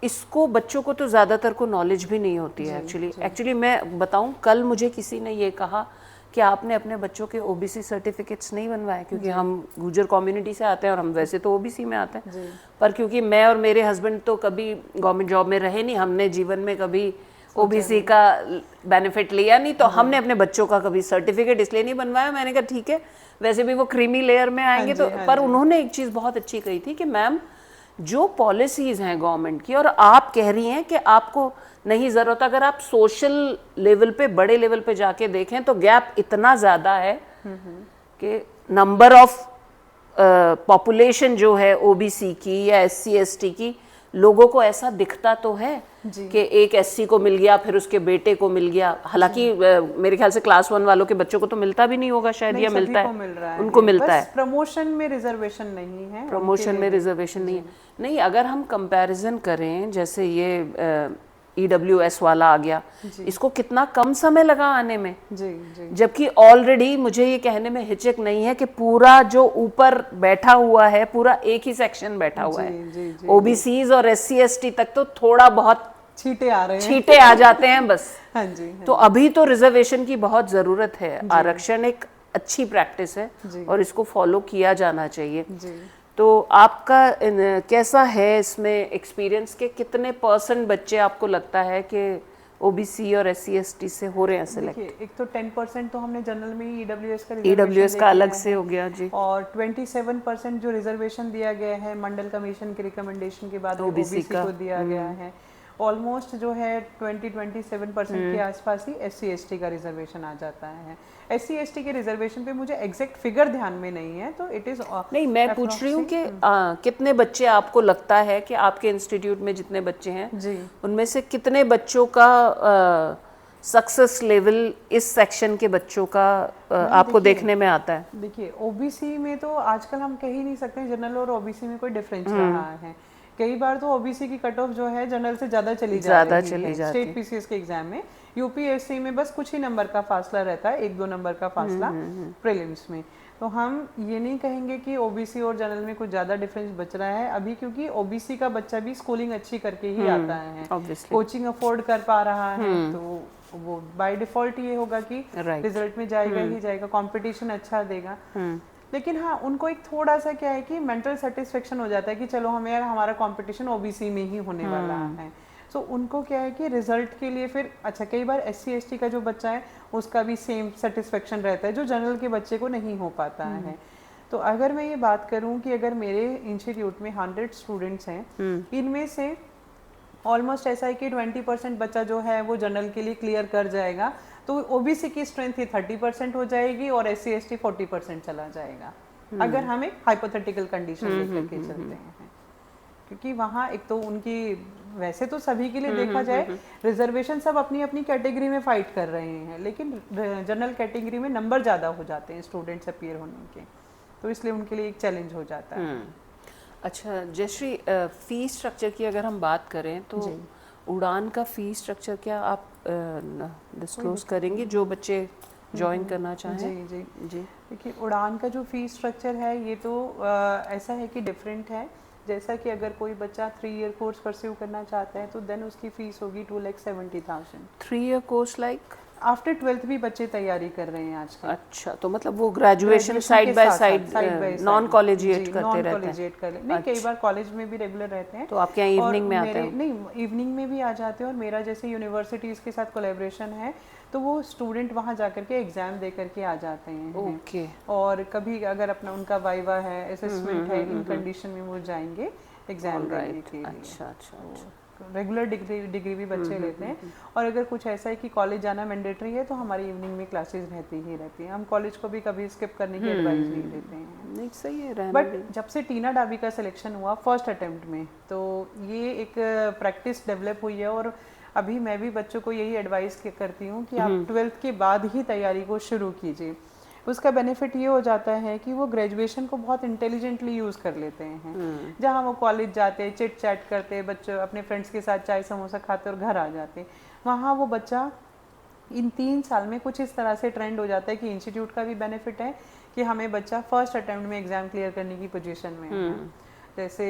इसको बच्चों को तो ज़्यादातर को नॉलेज भी नहीं होती है एक्चुअली मैं बताऊं, कल मुझे किसी ने ये कहा कि आपने अपने बच्चों के ओबीसी सर्टिफिकेट्स नहीं बनवाए, क्योंकि हम गुजर कम्युनिटी से आते हैं और हम वैसे तो ओबीसी में आते हैं, पर क्योंकि मैं और मेरे हस्बैंड तो कभी गवर्नमेंट जॉब में रहे नहीं, हमने जीवन में कभी ओबीसी का बेनिफिट लिया नहीं, तो हमने अपने बच्चों का कभी सर्टिफिकेट इसलिए नहीं बनवाया। मैंने कहा ठीक है, वैसे भी वो क्रीमी लेयर में आएंगे। तो पर उन्होंने एक चीज़ बहुत अच्छी कही थी कि मैम, जो पॉलिसीज़ हैं गवर्नमेंट की, और आप कह रही हैं कि आपको नहीं ज़रूरत, अगर आप सोशल लेवल पे, बड़े लेवल पे जाके देखें तो गैप इतना ज़्यादा है कि नंबर ऑफ पॉपुलेशन जो है ओबीसी की या एससी एसटी की, लोगों को ऐसा दिखता तो है कि एक एससी को मिल गया, फिर उसके बेटे को मिल गया। हालांकि मेरे ख्याल से क्लास 1 वालों के बच्चों को तो मिलता भी नहीं होगा शायद, या मिलता है, उनको मिलता है। प्रमोशन में रिजर्वेशन नहीं है, प्रमोशन में रिजर्वेशन नहीं है। नहीं, अगर हम कंपैरिजन करें, जैसे ये ईडब्ल्यूएस वाला आ गया, इसको कितना कम समय लगा आने में, जबकि ऑलरेडी मुझे ये कहने में हिचक नहीं है कि पूरा जो ऊपर बैठा हुआ है, पूरा एक ही सेक्शन बैठा हुआ है। ओबीसीज और एससी एसटी तक तो थोड़ा बहुत छींटे आ रहे हैं, छींटे आ जाते हैं बस। हाँ जी, तो अभी तो रिजर्वेशन की बहुत जरूरत है। आरक्षण एक अच्छी प्रैक्टिस है और इसको फॉलो किया जाना चाहिए। तो आपका कैसा है इसमें एक्सपीरियंस के, कितने % बच्चे आपको लगता है कि ओबीसी और एससी एसटी से हो रहे हैं सेलेक्ट? एक तो 10% तो हमने जनरल में ही ईडब्ल्यूएस का अलग से हो गया जी, और 27% जो रिजर्वेशन दिया गया है मंडल कमीशन के रिकमेंडेशन के बाद ओबीसी को दिया गया है। ऑलमोस्ट जो है 20-27% के आसपास ही एससी एसटी का रिजर्वेशन आ जाता है। एससी एसटी के रिजर्वेशन पे मुझे एग्जैक्ट फिगर ध्यान में नहीं है, तो इट इज नहीं, मैं पूछ रही हूँ कि कितने बच्चे आपको लगता है कि आपके इंस्टीट्यूट में जितने बच्चे हैं जी, उनमें से कितने बच्चों का सक्सेस लेवल इस सेक्शन के बच्चों का आपको देखने में आता है? देखिए, ओबीसी में तो आजकल हम कह ही नहीं सकते जनरल और ओबीसी में कोई डिफरेंस रहा है। कई बार तो ओबीसी की कट ऑफ जो है जनरल से ज्यादा चली जाती है स्टेट पीसीएस के एग्जाम में। यूपीएससी में बस कुछ ही नंबर का फासला रहता है, 1-2 नंबर का फासला प्रीलिम्स में। तो हम ये नहीं कहेंगे कि ओबीसी और जनरल में कुछ ज्यादा डिफरेंस बच रहा है अभी, क्योंकि ओबीसी का बच्चा भी स्कूलिंग अच्छी करके ही आता है, कोचिंग अफोर्ड कर पा रहा है, तो वो बाय डिफॉल्ट ये होगा कि रिजल्ट में जाएगा ही जाएगा, कंपटीशन अच्छा देगा। लेकिन हाँ, उनको एक थोड़ा सा क्या है कि मेंटल सेटिस्फेक्शन हो जाता है कि चलो हमें यार हमारा कंपटीशन ओबीसी में ही होने वाला है। सो उनको क्या है कि रिजल्ट के लिए फिर अच्छा, कई बार एससी एसटी का जो बच्चा है उसका भी सेम सेटिस्फेक्शन रहता है जो जनरल के बच्चे को नहीं हो पाता है। तो अगर मैं ये बात करूं कि अगर मेरे इंस्टीट्यूट में 100 स्टूडेंट्स हैं, इनमें से ऑलमोस्ट ऐसा है कि 20% बच्चा जो है वो जनरल के लिए क्लियर कर जाएगा, तो ओबीसी की स्ट्रेंथ ही 30% हो जाएगी और एससी एसटी 40% चला जाएगा, अगर हम एक हाइपोथेटिकल कंडीशन लेकर के चलते हैं। क्योंकि वहाँ एक तो उनकी, वैसे तो सभी के लिए देखा जाए रिजर्वेशन सब अपनी अपनी कैटेगरी में फाइट कर रहे हैं, लेकिन जनरल कैटेगरी में नंबर ज़्यादा हो जाते हैं स्टूडेंट्स अपीयर होने के, तो इसलिए उनके लिए एक चैलेंज हो जाता है। अच्छा जयश्री, फी स्ट्रक्चर की अगर हम बात करें तो उड़ान का फी स्ट्रक्चर क्या आप डिस्क्लोज करेंगे जो बच्चे ज्वाइन करना चाहें? जी जी जी देखिए, उड़ान का जो फी स्ट्रक्चर है ये तो ऐसा है कि डिफरेंट है। जैसा कि अगर कोई बच्चा 3 ईयर कोर्स परस्यू करना चाहता है तो देन उसकी फीस होगी 2,70,000। 3 year course like after 12th भी बच्चे तैयारी कर रहे हैं आजकल। अच्छा, तो मतलब वो graduation side by side non collegiate करते रहते हैं? नहीं, कई बार कॉलेज में भी रेगुलर रहते हैं। तो आपके यहाँ इवनिंग में आते हैं? नहीं, इवनिंग में भी आ जाते हैं। और मेरा जैसे यूनिवर्सिटीज़ के साथ कोलैबोरेशन है तो वो स्टूडेंट वहाँ जा करके एग्जाम दे करके आ जाते हैं। ओके। और कभी अगर अपना उनका वाइवा है, असेसमेंट है, इन कंडीशन में वो जाएंगे एग्जाम देने के लिए। अच्छा अच्छा अच्छा। रेगुलर डिग्री भी बच्चे लेते हैं। और अगर कुछ ऐसा है कि कॉलेज जाना मैंडेटरी है तो हमारी इवनिंग में क्लासेस रहती ही रहती हैं। हम कॉलेज को भी कभी स्किप करने की एडवाइस नहीं देते हैं। नहीं, सही है। बट जब से टीना डाबी का सिलेक्शन हुआ फर्स्ट अटेम्प्ट में, तो ये एक प्रैक्टिस डेवलप हुई है। और अभी मैं भी बच्चों को यही एडवाइस करती हूँ कि आप 12th के बाद ही तैयारी को शुरू कीजिए। उसका बेनिफिट ये हो जाता है कि वो ग्रेजुएशन को बहुत इंटेलिजेंटली यूज़ कर लेते हैं। जहाँ वो कॉलेज जाते, चिट चैट करते, बच्चों अपने फ्रेंड्स के साथ चाय समोसा खाते और घर आ जाते, वहाँ वो बच्चा इन 3 साल में कुछ इस तरह से ट्रेंड हो जाता है कि इंस्टीट्यूट का भी बेनिफिट है कि हमें बच्चा फर्स्ट अटेम्प्ट में एग्ज़ाम क्लियर करने की पोजीशन में है। जैसे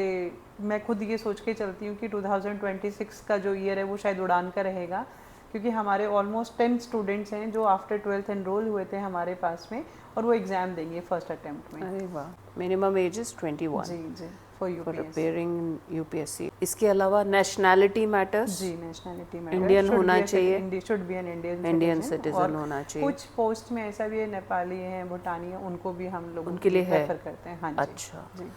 मैं खुद ये सोच के चलती हूँ कि 2026 का जो ईयर है वो शायद उड़ान का रहेगा, क्योंकि हमारे ऑलमोस्ट 10 स्टूडेंट्स हैं जो आफ्टर 12th एनरोल हुए थे हमारे पास में, और वो एग्जाम देंगे फर्स्ट अटेम्प्ट में। अरे वाह। मिनिमम एज इज 21 जी जी फॉर प्रिपेयरिंग यूपीएससी। इसके अलावा नेशनैलिटी मैटर्स? जी, नेशनैलिटी मैटर्स। इंडियन होना चाहिए, should be an Indian citizen होना चाहिए। कुछ पोस्ट में ऐसा भी है, नेपाली हैं, भूटानी है, उनको भी हम लोग उनके लिए प्रेफर करते हैं। हाँ जी। अच्छा जी।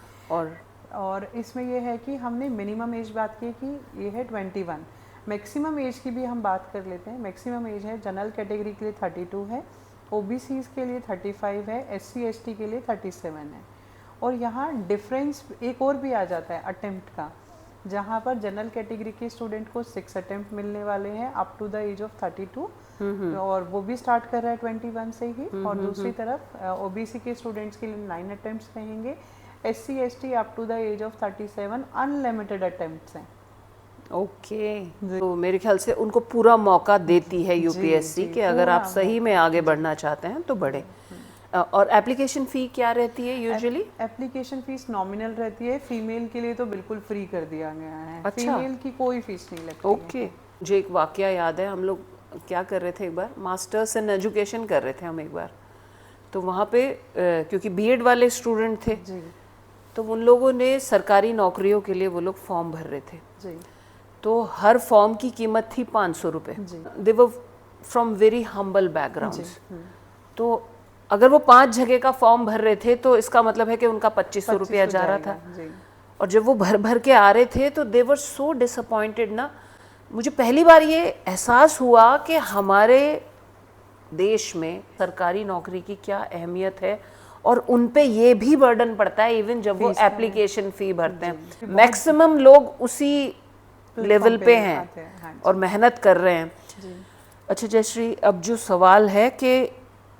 और इसमें ये है कि हमने मिनिमम एज बात की कि ये है 21। मैक्सिमम एज की भी हम बात कर लेते हैं। मैक्सिमम एज है जनरल कैटेगरी के लिए 32 है, ओबीसीज के लिए 35 है, एससी एसटी के लिए 37 है। और यहाँ डिफरेंस एक और भी आ जाता है अटेम्प्ट का, जहाँ पर जनरल कैटेगरी के स्टूडेंट को 6 अटेम्प्ट मिलने वाले हैं up to the age of 32, और वो भी स्टार्ट कर रहा है 21 से ही। और दूसरी तरफ ओबीसी के स्टूडेंट्स के लिए 9 अटेम्प्ट्स रहेंगे, SC ST up to the age of 37 unlimited attempts हैं। ओके। तो मेरे ख्याल से उनको पूरा मौका देती है यूपीएससी कि अगर आप सही में आगे बढ़ना चाहते हैं तो बढ़े। और एप्लीकेशन फ़ी क्या रहती है यूजुअली? एप्लीकेशन फीस नॉमिनल रहती है। फीमेल के लिए तो बिल्कुल फ्री कर दिया गया है। अच्छा। फीमेल की कोई फीस नहीं लगती। ओके। मुझे एक वाकया याद है, हम लोग क्या कर रहे थे एक बार, मास्टर्स इन एजुकेशन कर रहे थे हम एक बार, तो वहाँ पे क्योंकि बीएड वाले स्टूडेंट थे जी, तो उन लोगों ने सरकारी नौकरियों के लिए वो लोग फॉर्म भर रहे थे जी, तो हर फॉर्म की कीमत थी 500 रुपये। They were from very humble backgrounds. तो अगर वो 5 जगह का फॉर्म भर रहे थे तो इसका मतलब है कि उनका 2500 रुपया जा रहा था। और जब वो भर भर के आ रहे थे तो दे वर सो डिसअपॉइंटेड ना। मुझे पहली बार ये एहसास हुआ कि हमारे देश में सरकारी नौकरी की क्या अहमियत है और उन पे ये भी बर्डन पड़ता है इवन जब वो एप्लीकेशन फ़ी भरते हैं। मैक्सिमम लोग उसी लेवल पे हैं और मेहनत कर रहे हैं। अच्छा जयश्री, अब जो सवाल है कि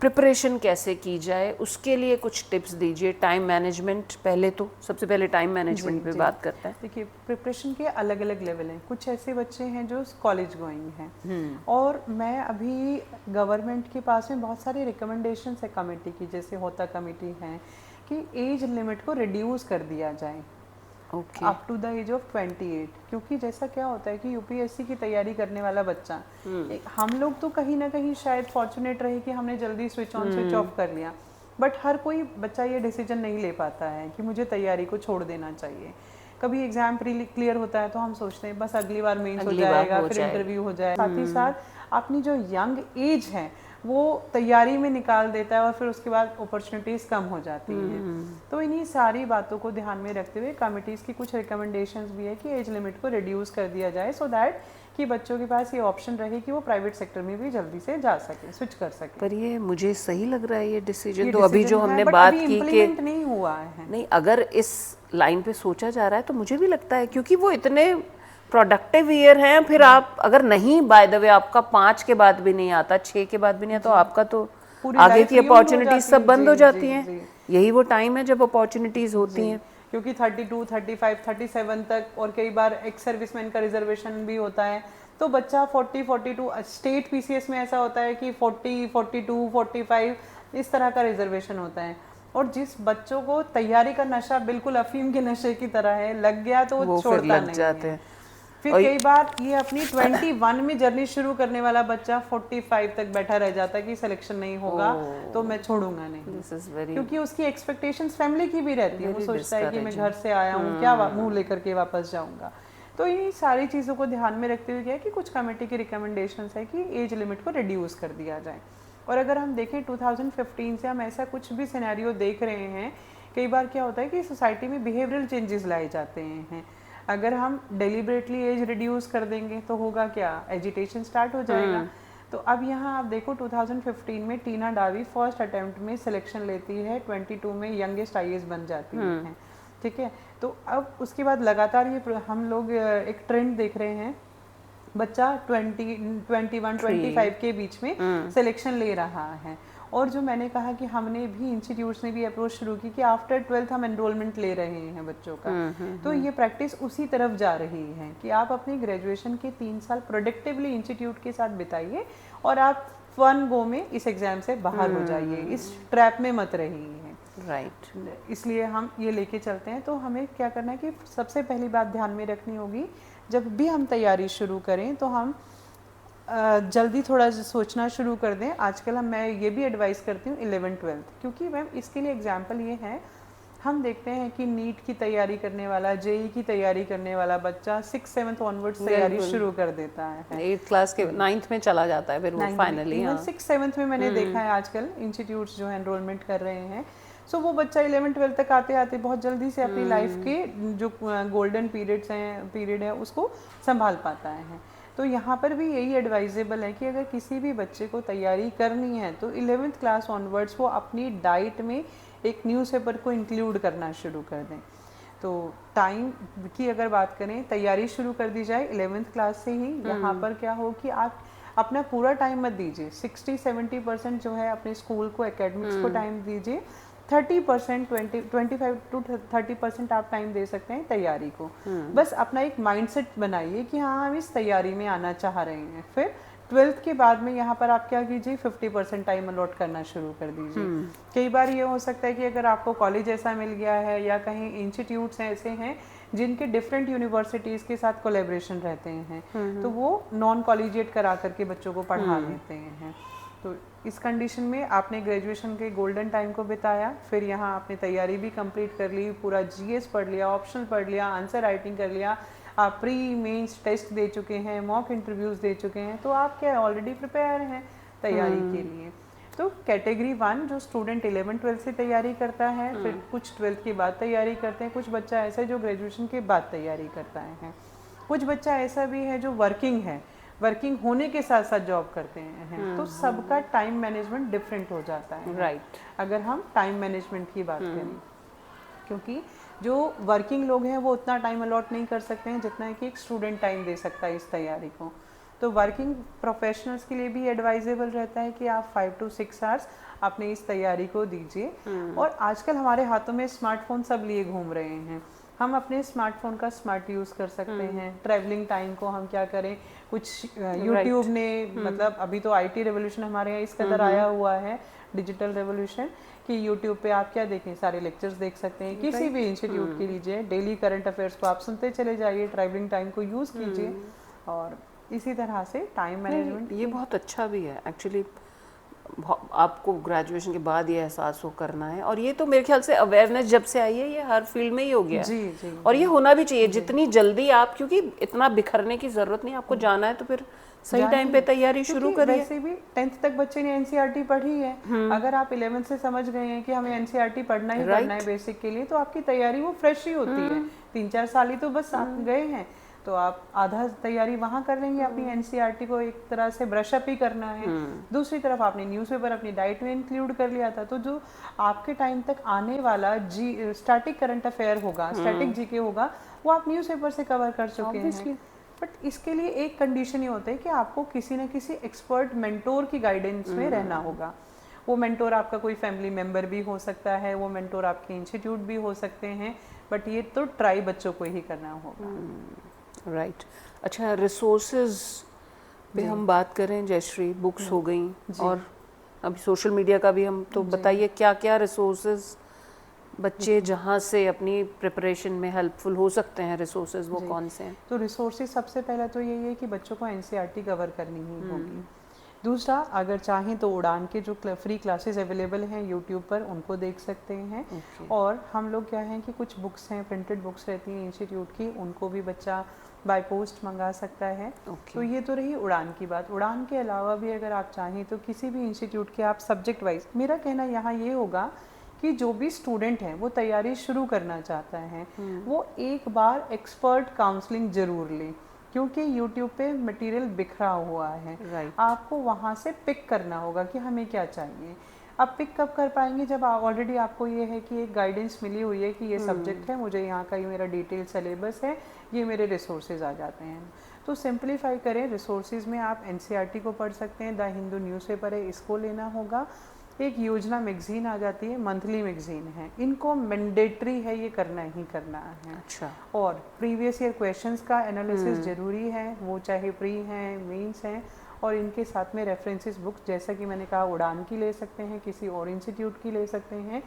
प्रिपरेशन कैसे की जाए, उसके लिए कुछ टिप्स दीजिए। टाइम मैनेजमेंट पहले, तो सबसे पहले टाइम मैनेजमेंट पे बात करते हैं। देखिए, प्रिपरेशन के अलग अलग लेवल हैं। कुछ ऐसे बच्चे हैं जो कॉलेज गोइंग हैं, और मैं अभी गवर्नमेंट के पास में बहुत सारी रिकमेंडेशन है कमेटी की, जैसे होता कमेटी है कि एज लिमिट को रिड्यूस कर दिया जाए up to the age of 28। क्योंकि जैसा क्या होता है कि यूपीएससी की तैयारी करने वाला बच्चा, हम लोग तो कहीं ना कहीं शायद फॉर्चुनेट रहे कि हमने जल्दी स्विच ऑन स्विच ऑफ कर लिया, बट हर कोई बच्चा ये डिसीजन नहीं ले पाता है कि मुझे तैयारी को छोड़ देना चाहिए। कभी एग्जाम क्लियर होता है तो हम सोचते हैं बस अगली बार मेंस हो जाएगा, फिर इंटरव्यू हो जाएगा। साथ ही साथ अपनी जो यंग एज है वो तैयारी में निकाल देता है और फिर उसके बाद अपॉर्चुनिटीज़ कम हो जाती हैं। तो इन्हीं सारी बातों को ध्यान में रखते हुए कमिटीज़ की कुछ रिकमेंडेशंस भी है कि एज लिमिट को रिड्यूस कर दिया जाए, सो दैट कि बच्चों के पास ये ऑप्शन रहे कि वो प्राइवेट सेक्टर में भी जल्दी से जा सके, स्विच कर सके। पर ये मुझे सही लग रहा है ये डिसीजन। तो अभी जो हमने बात की कि नहीं हुआ है, नहीं, अगर इस लाइन पे सोचा जा रहा है तो मुझे भी लगता है, क्योंकि वो इतने प्रोडक्टिव ईयर हैं। फिर आप अगर नहीं, बाय द वे, आपका 5 के बाद भी नहीं आता, 6 के बाद भी नहीं आता, तो आपका तो आगे की अपॉर्चुनिटीज सब बंद हो जाती हैं। यही वो टाइम है जब अपॉर्चुनिटीज होती हैं। क्योंकि 32, 35, 37 तक, और कई बार एक्स सर्विसमैन का रिजर्वेशन भी होता है, तो बच्चा 40, 42, स्टेट पीसीएस में ऐसा होता है कि 40, 42, 45 इस तरह का रिजर्वेशन होता है। और जिस बच्चों को तैयारी का नशा बिल्कुल अफीम के नशे की तरह है, लग गया तो वो छोड़ता फिर लग नहीं जाते है। हैं। फिर कई बार ये अपनी 21 में जर्नी शुरू करने वाला बच्चा 45 तक बैठा रह जाता है कि सिलेक्शन नहीं होगा तो मैं छोड़ूंगा नहीं। दिस इज वेरी, क्योंकि उसकी एक्सपेक्टेशंस फैमिली की भी रहती है, वो सोचता है कि मैं घर से आया हूँ, क्या मुंह लेकर के वापस जाऊंगा। तो ये सारी चीज़ों को ध्यान में रखते हुए क्या है कि कुछ कमेटी की रिकमेंडेशंस है कि एज लिमिट को रिड्यूस कर दिया जाए। और अगर हम देखें 2015 से हम ऐसा कुछ भी सिनेरियो देख रहे हैं, कई बार क्या होता है कि सोसाइटी में बिहेवियरल चेंजेस लाए जाते हैं। अगर हम डेलिबरेटली एज रिड्यूस कर देंगे तो होगा क्या, एजिटेशन स्टार्ट हो जाएगा। तो अब यहाँ आप देखो 2015 में टीना डावी फर्स्ट अटेम्प्ट में सिलेक्शन लेती है, 22 में यंगेस्ट आईएएस बन जाती है, ठीक है। तो अब उसके बाद लगातार ये हम लोग एक ट्रेंड देख रहे हैं, बच्चा 21, 25 के बीच में सिलेक्शन ले रहा है। और जो मैंने कहा कि हमने भी इंस्टीट्यूट्स ने भी अप्रोच शुरू की कि आफ्टर 12th हम एनरोलमेंट ले रहे हैं बच्चों का, तो ये प्रैक्टिस उसी तरफ जा रही है कि आप अपनी ग्रेजुएशन के 3 साल प्रोडक्टिवली इंस्टीट्यूट के साथ बिताइए और आप वन गो में इस एग्जाम से बाहर हो जाइए, इस ट्रैप में मत रहिए। राइट। इसलिए हम ये लेके चलते हैं। तो हमें क्या करना है कि सबसे पहली बात ध्यान में रखनी होगी, जब भी हम तैयारी शुरू करें तो हम जल्दी थोड़ा सोचना शुरू कर दें। आजकल मैं ये भी एडवाइस करती हूँ 11th 12th, क्योंकि मैम इसके लिए एग्जांपल ये है, हम देखते हैं कि नीट की तैयारी करने वाला, जेई की तैयारी करने वाला बच्चा 6th 7th ऑनवर्ड्स तैयारी शुरू कर देता है, 8th क्लास के 9th में चला जाता है फिर वो फाइनली। 6th 7th में मैंने देखा है आजकल इंस्टीट्यूट्स जो है एनरोलमेंट कर रहे हैं। सो वो बच्चा 11th 12th तक आते आते बहुत जल्दी से अपनी लाइफ के जो गोल्डन पीरियड है उसको संभाल पाता है। तो यहाँ पर भी यही एडवाइजेबल है कि अगर किसी भी बच्चे को तैयारी करनी है तो 11th क्लास ऑनवर्ड्स वो अपनी डाइट में एक न्यूज़पेपर को इंक्लूड करना शुरू कर दें। तो टाइम की अगर बात करें, तैयारी शुरू कर दी जाए 11th क्लास से ही। यहाँ पर क्या हो कि आप अपना पूरा टाइम मत दीजिए, 60-70% जो है अपने स्कूल को, एकेडमिक्स को टाइम दीजिए, 30%, 25 to 30% आप टाइम दे सकते हैं तैयारी को। बस अपना एक माइंडसेट बनाइए कि हाँ हम इस तैयारी में आना चाह रहे हैं। फिर 12th के बाद में यहाँ पर आप क्या कीजिए, 50% टाइम अलॉट करना शुरू कर दीजिए। कई बार ये हो सकता है कि अगर आपको कॉलेज ऐसा मिल गया है या कहीं इंस्टीट्यूट्स ऐसे हैं जिनके डिफरेंट यूनिवर्सिटीज़ के साथ कोलैबोरेशन रहते हैं, तो वो नॉन कॉलेजिएट करा करके बच्चों को पढ़ा लेते हैं। तो इस कंडीशन में आपने ग्रेजुएशन के गोल्डन टाइम को बिताया, फिर यहाँ आपने तैयारी भी कंप्लीट कर ली, पूरा जीएस पढ़ लिया, ऑप्शनल पढ़ लिया, आंसर राइटिंग कर लिया, आप प्री मेंस टेस्ट दे चुके हैं, मॉक इंटरव्यूज़ दे चुके हैं, तो आप क्या ऑलरेडी प्रिपेयर हैं तैयारी के लिए। तो कैटेगरी 1 जो स्टूडेंट 11th 12th से तैयारी करता है, फिर कुछ 12th के बाद तैयारी करते हैं, कुछ बच्चा ऐसा है जो ग्रेजुएशन के बाद तैयारी करता है, कुछ बच्चा ऐसा भी है जो वर्किंग है, वर्किंग होने के साथ साथ जॉब करते हैं। तो सबका टाइम मैनेजमेंट डिफरेंट हो जाता है। राइट। अगर हम टाइम मैनेजमेंट की बात करें, क्योंकि जो वर्किंग लोग हैं वो उतना टाइम अलॉट नहीं कर सकते हैं जितना कि एक स्टूडेंट टाइम दे सकता है इस तैयारी को। तो वर्किंग प्रोफेशनल्स के लिए भी एडवाइजेबल रहता है कि आप 5 to 6 आवर्स अपने इस तैयारी को दीजिए। और आजकल हमारे हाथों में स्मार्टफोन सब लिए घूम रहे हैं, हम अपने स्मार्टफोन का स्मार्ट यूज़ कर सकते हैं। ट्रैवलिंग टाइम को हम क्या करें, कुछ यूट्यूब ने मतलब अभी तो आईटी रेवोल्यूशन हमारे यहाँ इस कदर आया हुआ है, डिजिटल रेवोल्यूशन, कि यूट्यूब पे आप क्या देखें, सारे लेक्चर्स देख सकते हैं। किसी भी इंस्टीट्यूट के लीजिए, डेली करंट अफेयर्स को आप सुनते चले जाइए, ट्रैवलिंग टाइम को यूज़ कीजिए। और इसी तरह से टाइम मैनेजमेंट ये बहुत अच्छा भी है एक्चुअली, आपको ग्रेजुएशन के बाद ये एहसास हो करना है। और ये तो मेरे ख्याल से अवेयरनेस जब से आई है ये हर फील्ड में ही हो गया है। जी, और ये होना भी चाहिए जितनी जल्दी आप, क्योंकि इतना बिखरने की जरूरत नहीं, आपको जाना है तो फिर सही टाइम पे तैयारी शुरू करिए। वैसे भी 10th तक बच्चे ने एनसीईआरटी पढ़ी है, अगर आप 11th से समझ गए हैं कि हमें एनसीईआरटी पढ़ना ही पढ़ना है बेसिक के लिए, तो आपकी तैयारी वो फ्रेश ही होती है। 3-4 साल ही तो बस आप गए हैं, तो आप आधा तैयारी वहाँ कर लेंगे। अपनी एनसीईआरटी को एक तरह से ब्रश अप ही करना है। दूसरी तरफ आपने न्यूज़पेपर अपनी डाइट में इंक्लूड कर लिया था, तो जो आपके टाइम तक आने वाला स्टैटिक करंट अफेयर होगा, स्टैटिक जीके होगा, वो आप न्यूज़पेपर से कवर कर चुके हैं। बट इसके लिए एक कंडीशन ये होता है कि आपको किसी न किसी एक्सपर्ट मेंटोर की गाइडेंस में रहना होगा। वो मेंटोर आपका कोई फैमिली मेम्बर भी हो सकता है, वो मेंटोर आपके इंस्टीट्यूट भी हो सकते हैं, बट ये तो ट्राई बच्चों को ही करना होगा। राइट। अच्छा, रिसोर्सेज पे हम बात करें जयश्री, बुक्स हो गई और अभी सोशल मीडिया का भी हम तो बताइए क्या क्या रिसोर्सेज बच्चे जहाँ से अपनी प्रिपरेशन में हेल्पफुल हो सकते हैं, रिसोर्सेज वो कौन से हैं? तो रिसोर्सेज सबसे पहला तो यही है कि बच्चों को एनसीईआरटी कवर करनी ही होगी। दूसरा, अगर चाहें तो उड़ान के जो फ्री क्लासेस अवेलेबल हैं यूट्यूब पर, उनको देख सकते हैं। और हम लोग क्या है कि कुछ बुक्स हैं, प्रिंटेड बुक्स रहती हैं इंस्टीट्यूट की, उनको भी बच्चा बाय पोस्ट मंगा सकता है। तो ये तो रही उड़ान की बात। उड़ान के अलावा भी अगर आप चाहें तो किसी भी इंस्टीट्यूट के आप सब्जेक्ट वाइज, मेरा कहना यहाँ ये होगा कि जो भी स्टूडेंट है वो तैयारी शुरू करना चाहता है, वो एक बार एक्सपर्ट काउंसलिंग जरूर ले, क्योंकि YouTube पे मटेरियल बिखरा हुआ है। आपको वहाँ से पिक करना होगा कि हमें क्या चाहिए। आप पिक कब कर पाएंगे? जब ऑलरेडी आपको ये है कि एक गाइडेंस मिली हुई है कि ये सब्जेक्ट है, मुझे यहाँ का ये मेरा डिटेल सिलेबस है, ये मेरे रिसोर्सेज आ जाते हैं। तो सिंप्लीफाई करें, रिसोर्सेज में आप एनसीईआरटी को पढ़ सकते हैं, द हिंदू न्यूज़पेपर है, इसको लेना होगा। एक योजना मैगजीन आ जाती है, मंथली मैगजीन है, इनको मैंडेटरी है, ये करना ही करना है। अच्छा। और प्रीवियस ईयर क्वेश्चंस का एनालिसिस जरूरी है, वो चाहे प्री हैं, मेंस हैं। और इनके साथ में रेफरेंसेस बुक्स, जैसा कि मैंने कहा, उड़ान की ले सकते हैं, किसी और इंस्टीट्यूट की ले सकते हैं,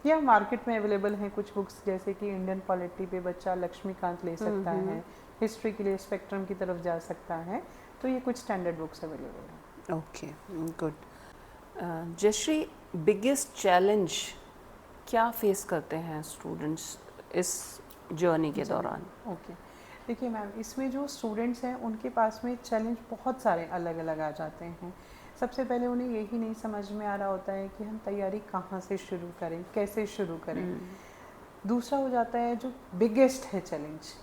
या मार्केट में अवेलेबल हैं कुछ बुक्स, जैसे कि इंडियन पॉलिटी पे बच्चा लक्ष्मीकांत ले सकता है, हिस्ट्री के लिए स्पेक्ट्रम की तरफ जा सकता है। तो ये कुछ स्टैंडर्ड बुक्स अवेलेबल हैं। Okay, good. Jayshree, biggest challenge क्या फेस करते हैं स्टूडेंट्स इस जर्नी के दौरान? ओके, देखिए मैम, इसमें जो स्टूडेंट्स हैं उनके पास में चैलेंज बहुत सारे अलग अलग आ जाते हैं। सबसे पहले उन्हें यही नहीं समझ में आ रहा होता है कि हम तैयारी कहाँ से शुरू करें, कैसे शुरू करें। दूसरा हो जाता है जो बिगेस्ट है चैलेंज,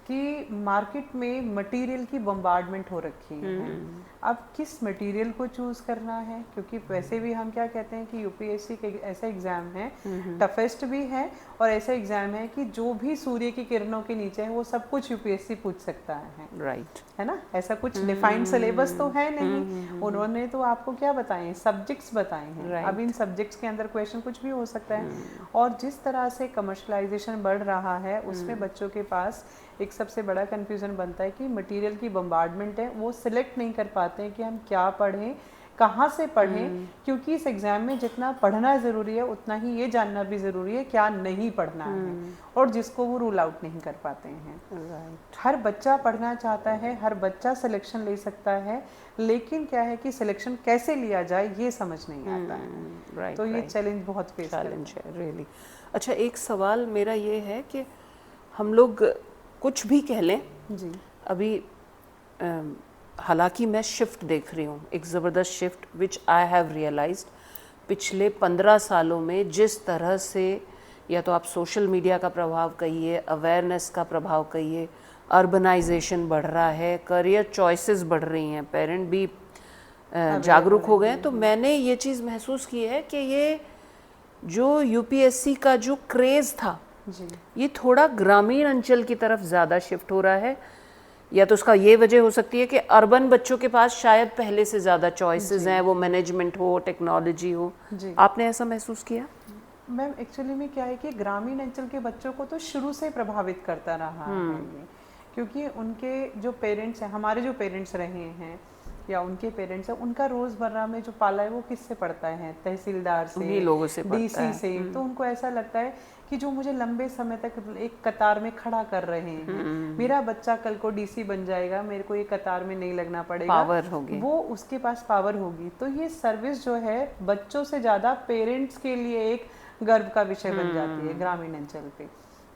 कि मार्केट में मटेरियल की बम्बार्डमेंट हो रखी है। अब किस मटेरियल को चूज करना है, क्योंकि वैसे भी हम क्या कहते हैं कि यूपीएससी के ऐसा एग्जाम है, टफेस्ट भी है, और ऐसा एग्जाम है कि जो भी सूर्य की किरणों के नीचे है वो सब कुछ यूपीएससी पूछ सकता है। राइट, है ना? ऐसा कुछ डिफाइंड सिलेबस तो है नहीं। उन्होंने तो आपको क्या बताए हैं? सब्जेक्ट्स बताए हैं। अब इन सब्जेक्ट्स के अंदर क्वेश्चन कुछ भी हो सकता है। और जिस तरह से कमर्शलाइजेशन बढ़ रहा है, उसमें बच्चों के पास एक सबसे बड़ा कंफ्यूजन बनता है कि मटेरियल की बम्बार्डमेंट है, वो सिलेक्ट नहीं कर पाते हैं कि हम क्या पढ़ें, कहाँ से पढ़ें। क्योंकि इस एग्जाम में जितना पढ़ना ज़रूरी है उतना ही ये जानना भी ज़रूरी है क्या नहीं पढ़ना है, और जिसको वो रूल आउट नहीं कर पाते हैं। हर बच्चा पढ़ना चाहता है, हर बच्चा सिलेक्शन ले सकता है, लेकिन क्या है कि सिलेक्शन कैसे लिया जाए ये समझ नहीं आता है। तो ये चैलेंज बहुत फेस चैलेंज है, रियली। अच्छा, एक सवाल मेरा ये है कि हम लोग कुछ भी कह लें जी, अभी हालांकि मैं शिफ्ट देख रही हूँ, एक ज़बरदस्त shift which I have realised पिछले 15 सालों में, जिस तरह से या तो आप सोशल मीडिया का प्रभाव कहिए, अवेयरनेस का प्रभाव कहिए, अर्बनाइजेशन बढ़ रहा है, करियर चॉइसेस बढ़ रही हैं, पेरेंट भी जागरूक हो गए। तो मैंने ये चीज़ महसूस की है कि ये जो यूपीएससी का जो क्रेज़ था जी, ये थोड़ा ग्रामीण अंचल की तरफ ज़्यादा शिफ्ट हो रहा है। या तो उसका ये वजह हो सकती है कि अर्बन बच्चों के पास शायद पहले से ज़्यादा चॉइसेस हैं, वो मैनेजमेंट हो, टेक्नोलॉजी हो। आपने ऐसा महसूस किया? मैम, एक्चुअली में क्या है कि ग्रामीण अंचल के बच्चों को तो शुरू से प्रभावित करता रहा है ये, क्योंकि उनके जो पेरेंट्स हैं, हमारे जो पेरेंट्स रहे हैं या उनके पेरेंट्स हैं, उनका रोजमर्रा में जो पाला है वो किससे पड़ता है? तहसीलदार से, लोगों से, डीसी से। तो उनको ऐसा लगता है कि जो मुझे लंबे समय तक एक कतार में खड़ा कर रहे हैं, मेरा बच्चा कल को डीसी बन जाएगा, मेरे को ये कतार में नहीं लगना पड़ेगा, पावर होगी, वो उसके पास पावर होगी। तो ये सर्विस जो है बच्चों से ज्यादा पेरेंट्स के लिए एक गर्व का विषय बन जाती है ग्रामीण अंचल पे।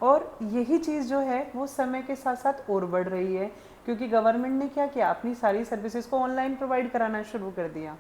और यही चीज़ जो है वो समय के साथ साथ और बढ़ रही है, क्योंकि गवर्नमेंट ने क्या किया, अपनी सारी सर्विसेज को ऑनलाइन प्रोवाइड कराना शुरू कर दिया।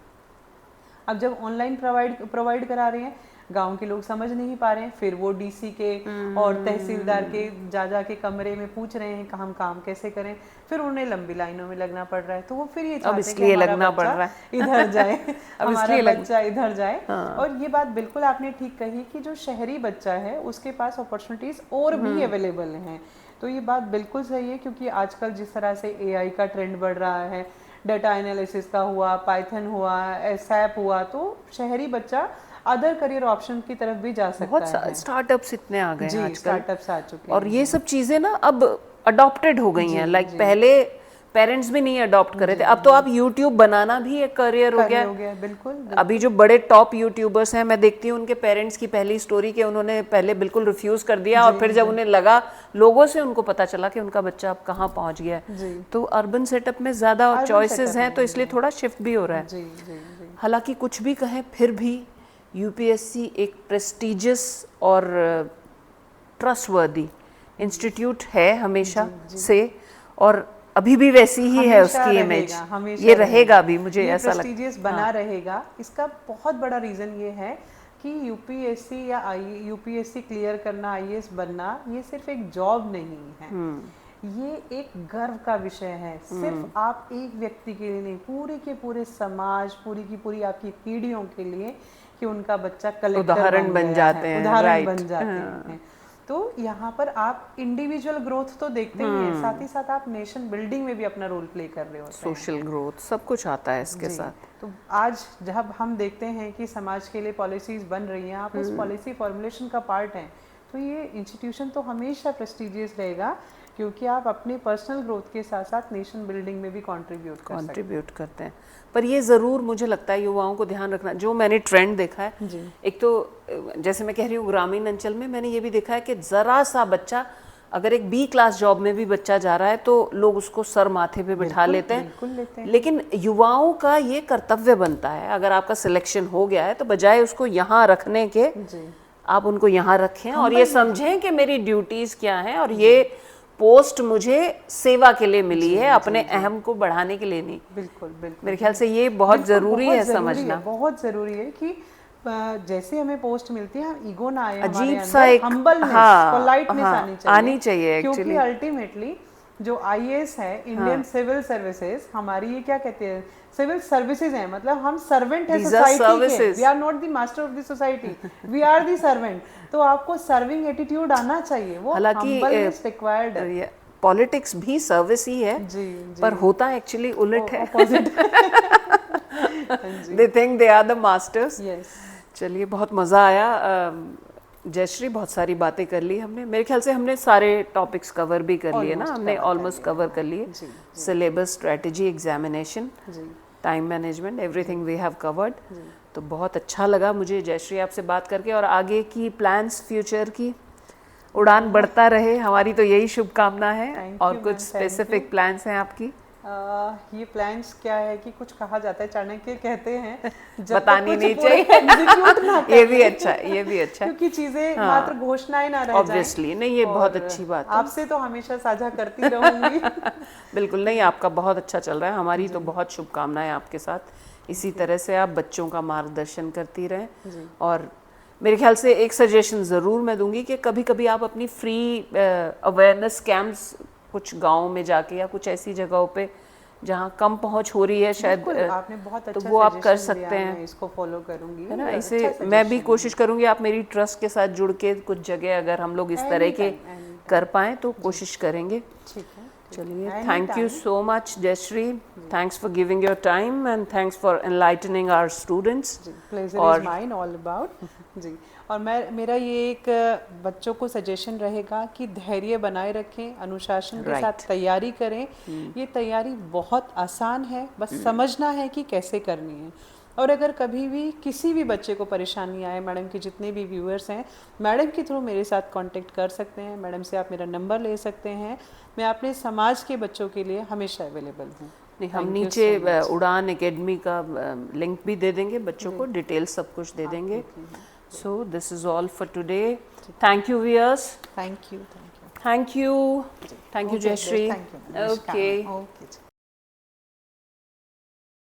अब जब ऑनलाइन प्रोवाइड करा रहे हैं, गांव के लोग समझ नहीं पा रहे हैं, फिर वो डीसी के और तहसीलदार के जा के कमरे में पूछ रहे हैं कि हम काम कैसे करें, फिर उन्हें लंबी लाइनों में लगना पड़ रहा है। तो वो फिर ये चाहते हैं कि हमारा बच्चा इधर जाए, हमारा बच्चा इधर जाए। और ये बात बिल्कुल आपने ठीक कही कि जो शहरी बच्चा है उसके पास अपॉर्चुनिटीज और भी अवेलेबल हैं। तो ये बात बिल्कुल सही है, क्योंकि आजकल जिस तरह से एआई का ट्रेंड बढ़ रहा है, डाटा एनालिसिस का हुआ, पाइथन हुआ, एसएप हुआ, तो शहरी बच्चा अदर करियर ऑप्शन की तरफ भी जा सकता है। बहुत स्टार्टअप्स इतने आ गए हैं आजकल, स्टार्टअप्स आ चुके हैं और ये सब चीजें ना अब अडॉप्टेड हो गई हैं। लाइक पहले पेरेंट्स भी नहीं अडॉप्ट कर रहे थे, अब तो आप यूट्यूब बनाना भी एक करियर हो गया। बिल्कुल। अभी जो बड़े टॉप यूट्यूबर्स हैं, मैं देखती हूँ उनके पेरेंट्स की पहली स्टोरी कि उन्होंने पहले बिल्कुल रिफ्यूज कर दिया, और फिर जब उन्हें लगा, लोगों से उनको पता चला कि उनका बच्चा अब कहाँ पहुँच गया है, तो अर्बन सेटअप में ज़्यादा चॉइसेस हैं, तो इसलिए थोड़ा शिफ्ट भी हो रहा है। हालांकि कुछ भी कहें, फिर भी यूपीएससी एक प्रेस्टिजियस और ट्रस्टवर्दी इंस्टीट्यूट है हमेशा से, और अभी भी वैसी ही है उसकी इमेज, ये रहेगा भी, मुझे ऐसा लगता है बना रहेगा। इसका बहुत बड़ा रीजन ये है कि यूपीएससी या यूपीएससी क्लियर करना, आईएएस बनना, ये सिर्फ एक जॉब नहीं है, ये एक गर्व का विषय है। सिर्फ आप एक व्यक्ति के लिए नहीं, पूरे के पूरे समाज, पूरी की पूरी आपकी पीढ़ियों के लिए, कि उनका बच्चा कलेक्टर उदाहरण बन जाते हैं, उदाहरण बन जाते हैं। तो यहाँ पर आप इंडिविजुअल ग्रोथ तो देखते ही हैं, साथ ही साथ आप नेशन बिल्डिंग में भी अपना रोल प्ले कर रहे होते हैं। सोशल ग्रोथ, सब कुछ आता है इसके साथ। तो आज जब हम देखते हैं कि समाज के लिए पॉलिसीज बन रही हैं, आप उस पॉलिसी फॉर्मुलेशन का पार्ट हैं, तो ये इंस्टीट्यूशन तो हमेशा प्रेस्टिजियस रहेगा, क्योंकि आप अपने पर्सनल ग्रोथ के साथ साथ नेशन बिल्डिंग में भी कंट्रीब्यूट करते हैं। पर ये ज़रूर मुझे लगता है युवाओं को ध्यान रखना, जो मैंने ट्रेंड देखा है, एक तो जैसे मैं कह रही हूँ ग्रामीण अंचल में, मैंने ये भी देखा है कि ज़रा सा बच्चा, अगर एक बी क्लास जॉब में भी बच्चा जा रहा है, तो लोग उसको सर माथे पे बिठा लेते हैं। लेकिन युवाओं का ये कर्तव्य बनता है, अगर आपका सिलेक्शन हो गया है, तो बजाय उसको यहाँ रखने के, आप उनको यहाँ रखें और ये समझें कि मेरी ड्यूटीज़ क्या हैं, और ये पोस्ट मुझे सेवा के लिए मिली है, अपने अहम को बढ़ाने के लिए नहीं। बिल्कुल बिल्कुल, मेरे ख्याल से ये बहुत जरूरी है समझना। बहुत जरूरी है कि जैसे हमें पोस्ट मिलती है, ईगो ना आए, अजीब सा एक हम्बलनेस, पोलाइटनेस आनी चाहिए क्योंकि अल्टीमेटली जो आईएएस है, इंडियन सिविल सर्विसेज, हमारी ये क्या कहते हैं, सिविल सर्विसेज हैं, मतलब हम सर्वेंट है सोसाइटी के, we are not the master of the society, we are the servant. तो आपको सर्विंग एटीट्यूड आना चाहिए, वो हम्बलनेस रिक्वायर्ड है। पॉलिटिक्स भी सर्विस ही है, पर होता एक्चुअली उलट है। They think they are the masters. चलिए, बहुत मज़ा आया जयश्री, बहुत सारी बातें कर ली हमने। मेरे ख्याल से हमने सारे टॉपिक्स कवर भी कर लिए ना, हमने ऑलमोस्ट कवर कर लिए। Syllabus, strategy, examination, time management, everything we have covered. तो बहुत अच्छा लगा मुझे जयश्री आपसे बात करके, और आगे की प्लान्स, फ्यूचर की उड़ान बढ़ता रहे, हमारी तो यही शुभकामना है। और कुछ स्पेसिफिक प्लान्स हैं आपकी? ये प्लान्स क्या है कि कुछ कहा जाता है, चाणक्य कहते हैं बतानी नहीं चाहिए। ये भी अच्छा, ये भी अच्छा, क्योंकि चीजें मात्र घोषणाएं ना रह जाएं। ऑब्वियसली नहीं, ये बहुत अच्छी बात है। आपसे तो हमेशा साझा करती रहूंगी। बिल्कुल नहीं, आपका बहुत अच्छा चल रहा है, हमारी तो बहुत शुभकामनाएं आपके साथ। इसी तरह से आप बच्चों का मार्गदर्शन करती रहें। और मेरे ख्याल से एक सजेशन ज़रूर मैं दूंगी कि कभी कभी आप अपनी फ्री अवेयरनेस कैंप्स कुछ गाँव में जाके, या कुछ ऐसी जगहों पे जहाँ कम पहुँच हो रही है शायद, आपने बहुत अच्छा तो वो आप कर सकते हैं। मैं इसको फॉलो करूंगी, है ना। इसे मैं भी कोशिश करूंगी, आप मेरी ट्रस्ट के साथ जुड़ के कुछ जगह अगर हम लोग इस तरह के कर पाएँ तो कोशिश करेंगे। ठीक है, चलिए, thank you so much Jayashree, thanks for giving your time and thanks for enlightening our students. Pleasure is mine all about ji. और मेरा ये एक बच्चों को सजेशन रहेगा कि धैर्य बनाए रखें, अनुशासन के साथ तैयारी करें। ये तैयारी बहुत आसान है, बस समझना है कि कैसे करनी है। और अगर कभी भी किसी भी बच्चे को परेशानी आए, मैडम के जितने भी व्यूअर्स हैं, मैडम के थ्रू मेरे साथ कांटेक्ट कर सकते हैं। मैडम से आप मेरा नंबर ले सकते हैं। मैं अपने समाज के बच्चों के लिए हमेशा अवेलेबल हूँ। नहीं, हम नीचे उड़ान एकेडमी का लिंक भी दे देंगे, बच्चों को डिटेल सब कुछ दे देंगे। So this is all for today. Thank you, viewers. Thank you. Thank you, Jayashree. Thank you. Okay.